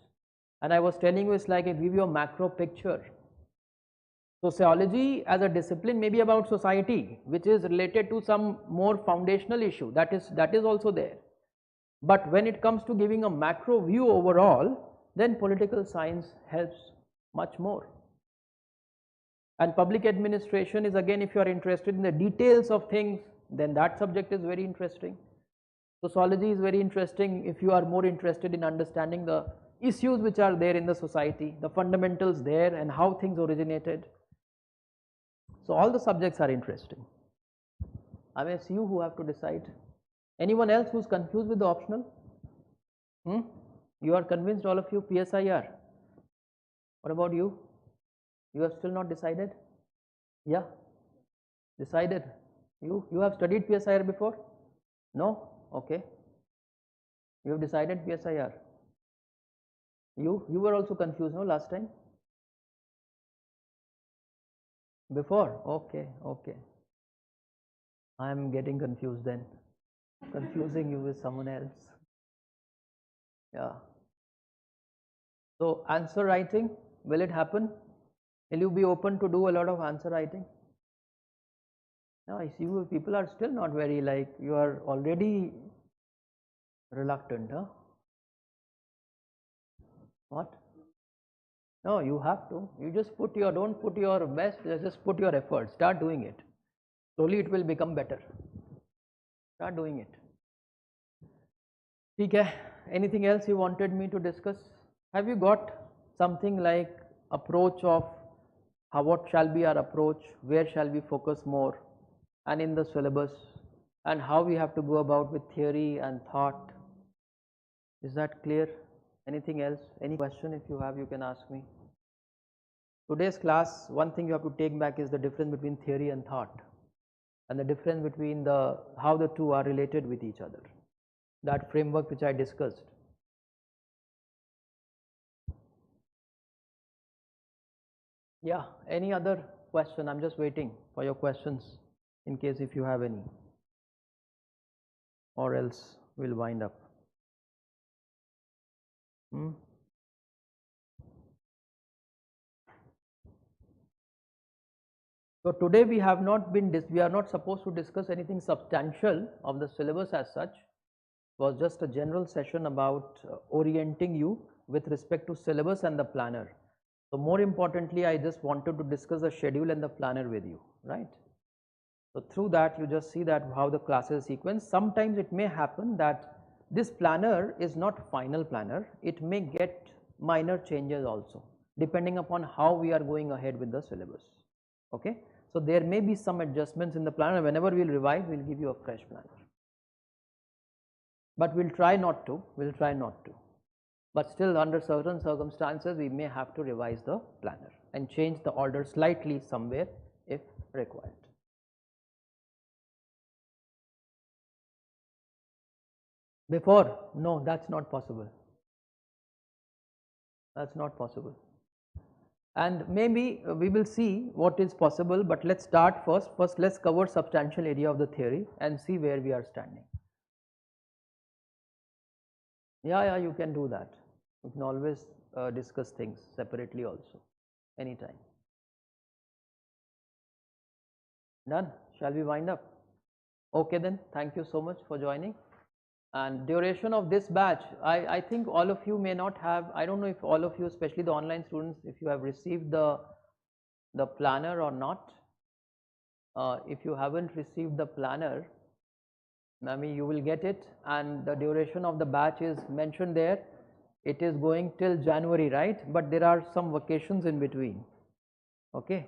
And I was telling you, it's like I give you a macro picture. Sociology as a discipline may be about society, which is related to some more foundational issue that is also there. But when it comes to giving a macro view overall, then political science helps much more. And public administration is, again, if you are interested in the details of things, then that subject is very interesting. Sociology is very interesting if you are more interested in understanding the issues which are there in the society, the fundamentals there and how things originated. So all the subjects are interesting. I mean, it's you who have to decide. Anyone else who's confused with the optional? You are convinced, all of you, PSIR? What about you? You have still not decided? Yeah, decided. You have studied PSIR before? No? Okay. You have decided PSIR. You were also confused, no, last time? Before? Okay. I am getting confused then. Confusing you with someone else. Yeah. So answer writing, will it happen? Will you be open to do a lot of answer writing? No, I see people are still not very, like, you are already reluctant, huh? What? No, you have to. You just don't put your best, just put your effort. Start doing it. Slowly it will become better. Start doing it. Okay. Anything else you wanted me to discuss? Have you got something like approach of what shall be our approach, where shall we focus more, and in the syllabus, and how we have to go about with theory and thought? Is that clear? Anything else? Any question if you have, you can ask me. Today's class, one thing you have to take back is the difference between theory and thought, and the difference between how the two are related with each other. That framework which I discussed. Yeah, any other question? I'm just waiting for your questions in case if you have any, or else we'll wind up. So today we are not supposed to discuss anything substantial of the syllabus as such. It was just a general session about orienting you with respect to syllabus and the planner. So more importantly, I just wanted to discuss the schedule and the planner with you, right? So through that, you just see that how the classes sequence. Sometimes it may happen that this planner is not final planner. It may get minor changes also, depending upon how we are going ahead with the syllabus. Okay, so there may be some adjustments in the planner. Whenever we'll revise, we'll give you a fresh planner. But we'll try not to. But still, under certain circumstances, we may have to revise the planner and change the order slightly somewhere if required. Before? No, that's not possible. That's not possible. And maybe we will see what is possible, but let's start first. First, let's cover substantial area of the theory and see where we are standing. Yeah, you can do that. You can always discuss things separately also, anytime. Done? Shall we wind up? Okay then, thank you so much for joining. And duration of this batch, I think all of you may not have, I don't know if all of you, especially the online students, if you have received the planner or not. If you haven't received the planner, I mean, you will get it, and the duration of the batch is mentioned there. it is going till January, right? But there are some vacations in between. Okay,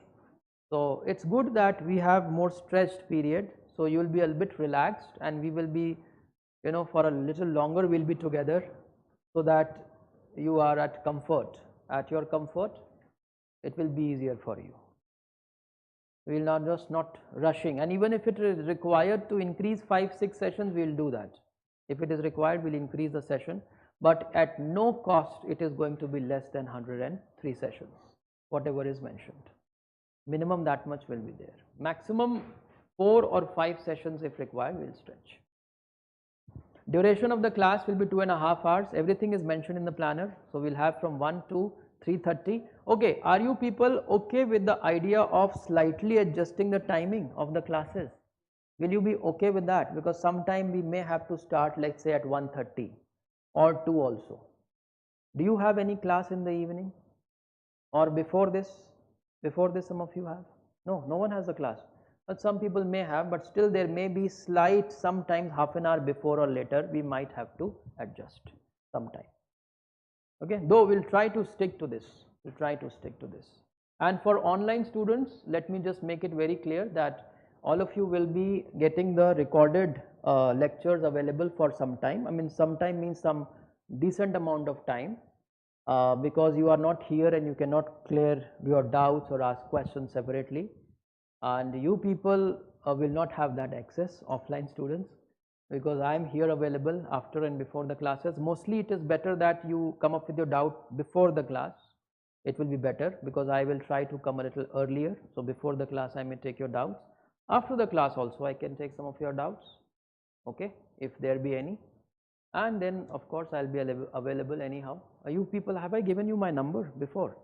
so it's good that we have more stretched period, so you will be a bit relaxed, and we will be, you know, for a little longer we'll be together, so that you are at comfort, at your comfort. It will be easier for you. We will not just not rushing, and even if it is required to increase 5-6 sessions, we will do that. If it is required, we'll increase the session, but at no cost it is going to be less than 103 sessions, whatever is mentioned. Minimum that much will be there. Maximum 4 or 5 sessions if required, we'll stretch. Duration of the class will be 2.5 hours. Everything is mentioned in the planner. So we'll have from 1 to 3:30. Okay, are you people okay with the idea of slightly adjusting the timing of the classes? Will you be okay with that? Because sometime we may have to start, let's say, at 1:30 or 2 also. Do you have any class in the evening or before this? Before this, some of you have? No, no one has a class. But some people may have, but still there may be slight, sometimes half an hour before or later, we might have to adjust sometime. Okay, though we'll try to stick to this. We'll try to stick to this. And for online students, let me just make it very clear that all of you will be getting the recorded lectures available for some time. I mean, some time means some decent amount of time, because you are not here and you cannot clear your doubts or ask questions separately, and you people will not have that access, offline students, because I am here available after and before the classes. Mostly it is better that you come up with your doubt before the class. It will be better, because I will try to come a little earlier, so before the class I may take your doubts. After the class also I can take some of your doubts, okay, if there be any. And then of course I'll be available anyhow. You people, have I given you my number before?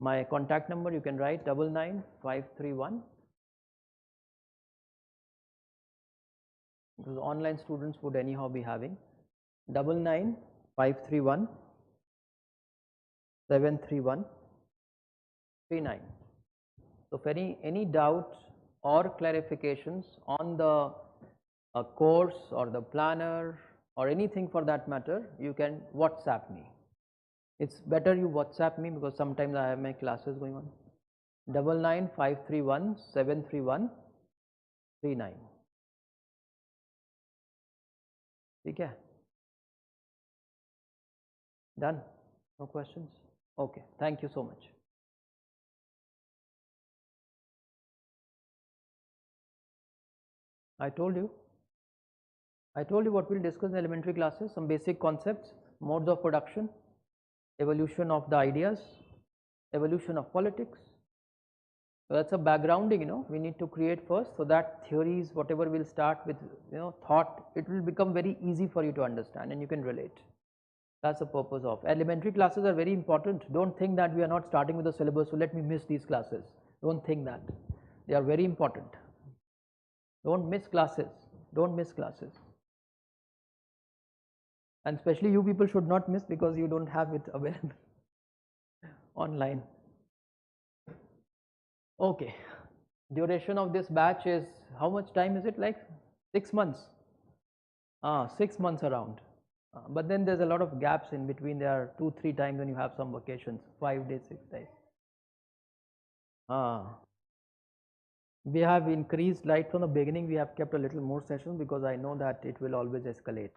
My contact number, you can write 99531, because online students would anyhow be having 99531 73139. So if any doubt or clarifications on the course or the planner or anything for that matter, you can WhatsApp me. It's better you WhatsApp me, because sometimes I have my classes going on. 99531 73139. Okay, done? No questions? Okay, thank you so much. I told you what we'll discuss in elementary classes, some basic concepts, modes of production, evolution of the ideas, evolution of politics. So that's a backgrounding, you know, we need to create first, so that theories, whatever we'll start with, you know, thought, it will become very easy for you to understand and you can relate. That's the purpose of elementary classes. Are very important. Don't think that we are not starting with the syllabus, so let me miss these classes. Don't think that. They are very important. Don't miss classes. Don't miss classes. And especially you people should not miss, because you don't have it available online. Okay. Duration of this batch is, how much time is it, like 6 months? 6 months around. But then there's a lot of gaps in between. There are 2-3 times when you have some vacations, 5 days, 6 days. We have increased, right from the beginning we have kept a little more sessions, because I know that it will always escalate.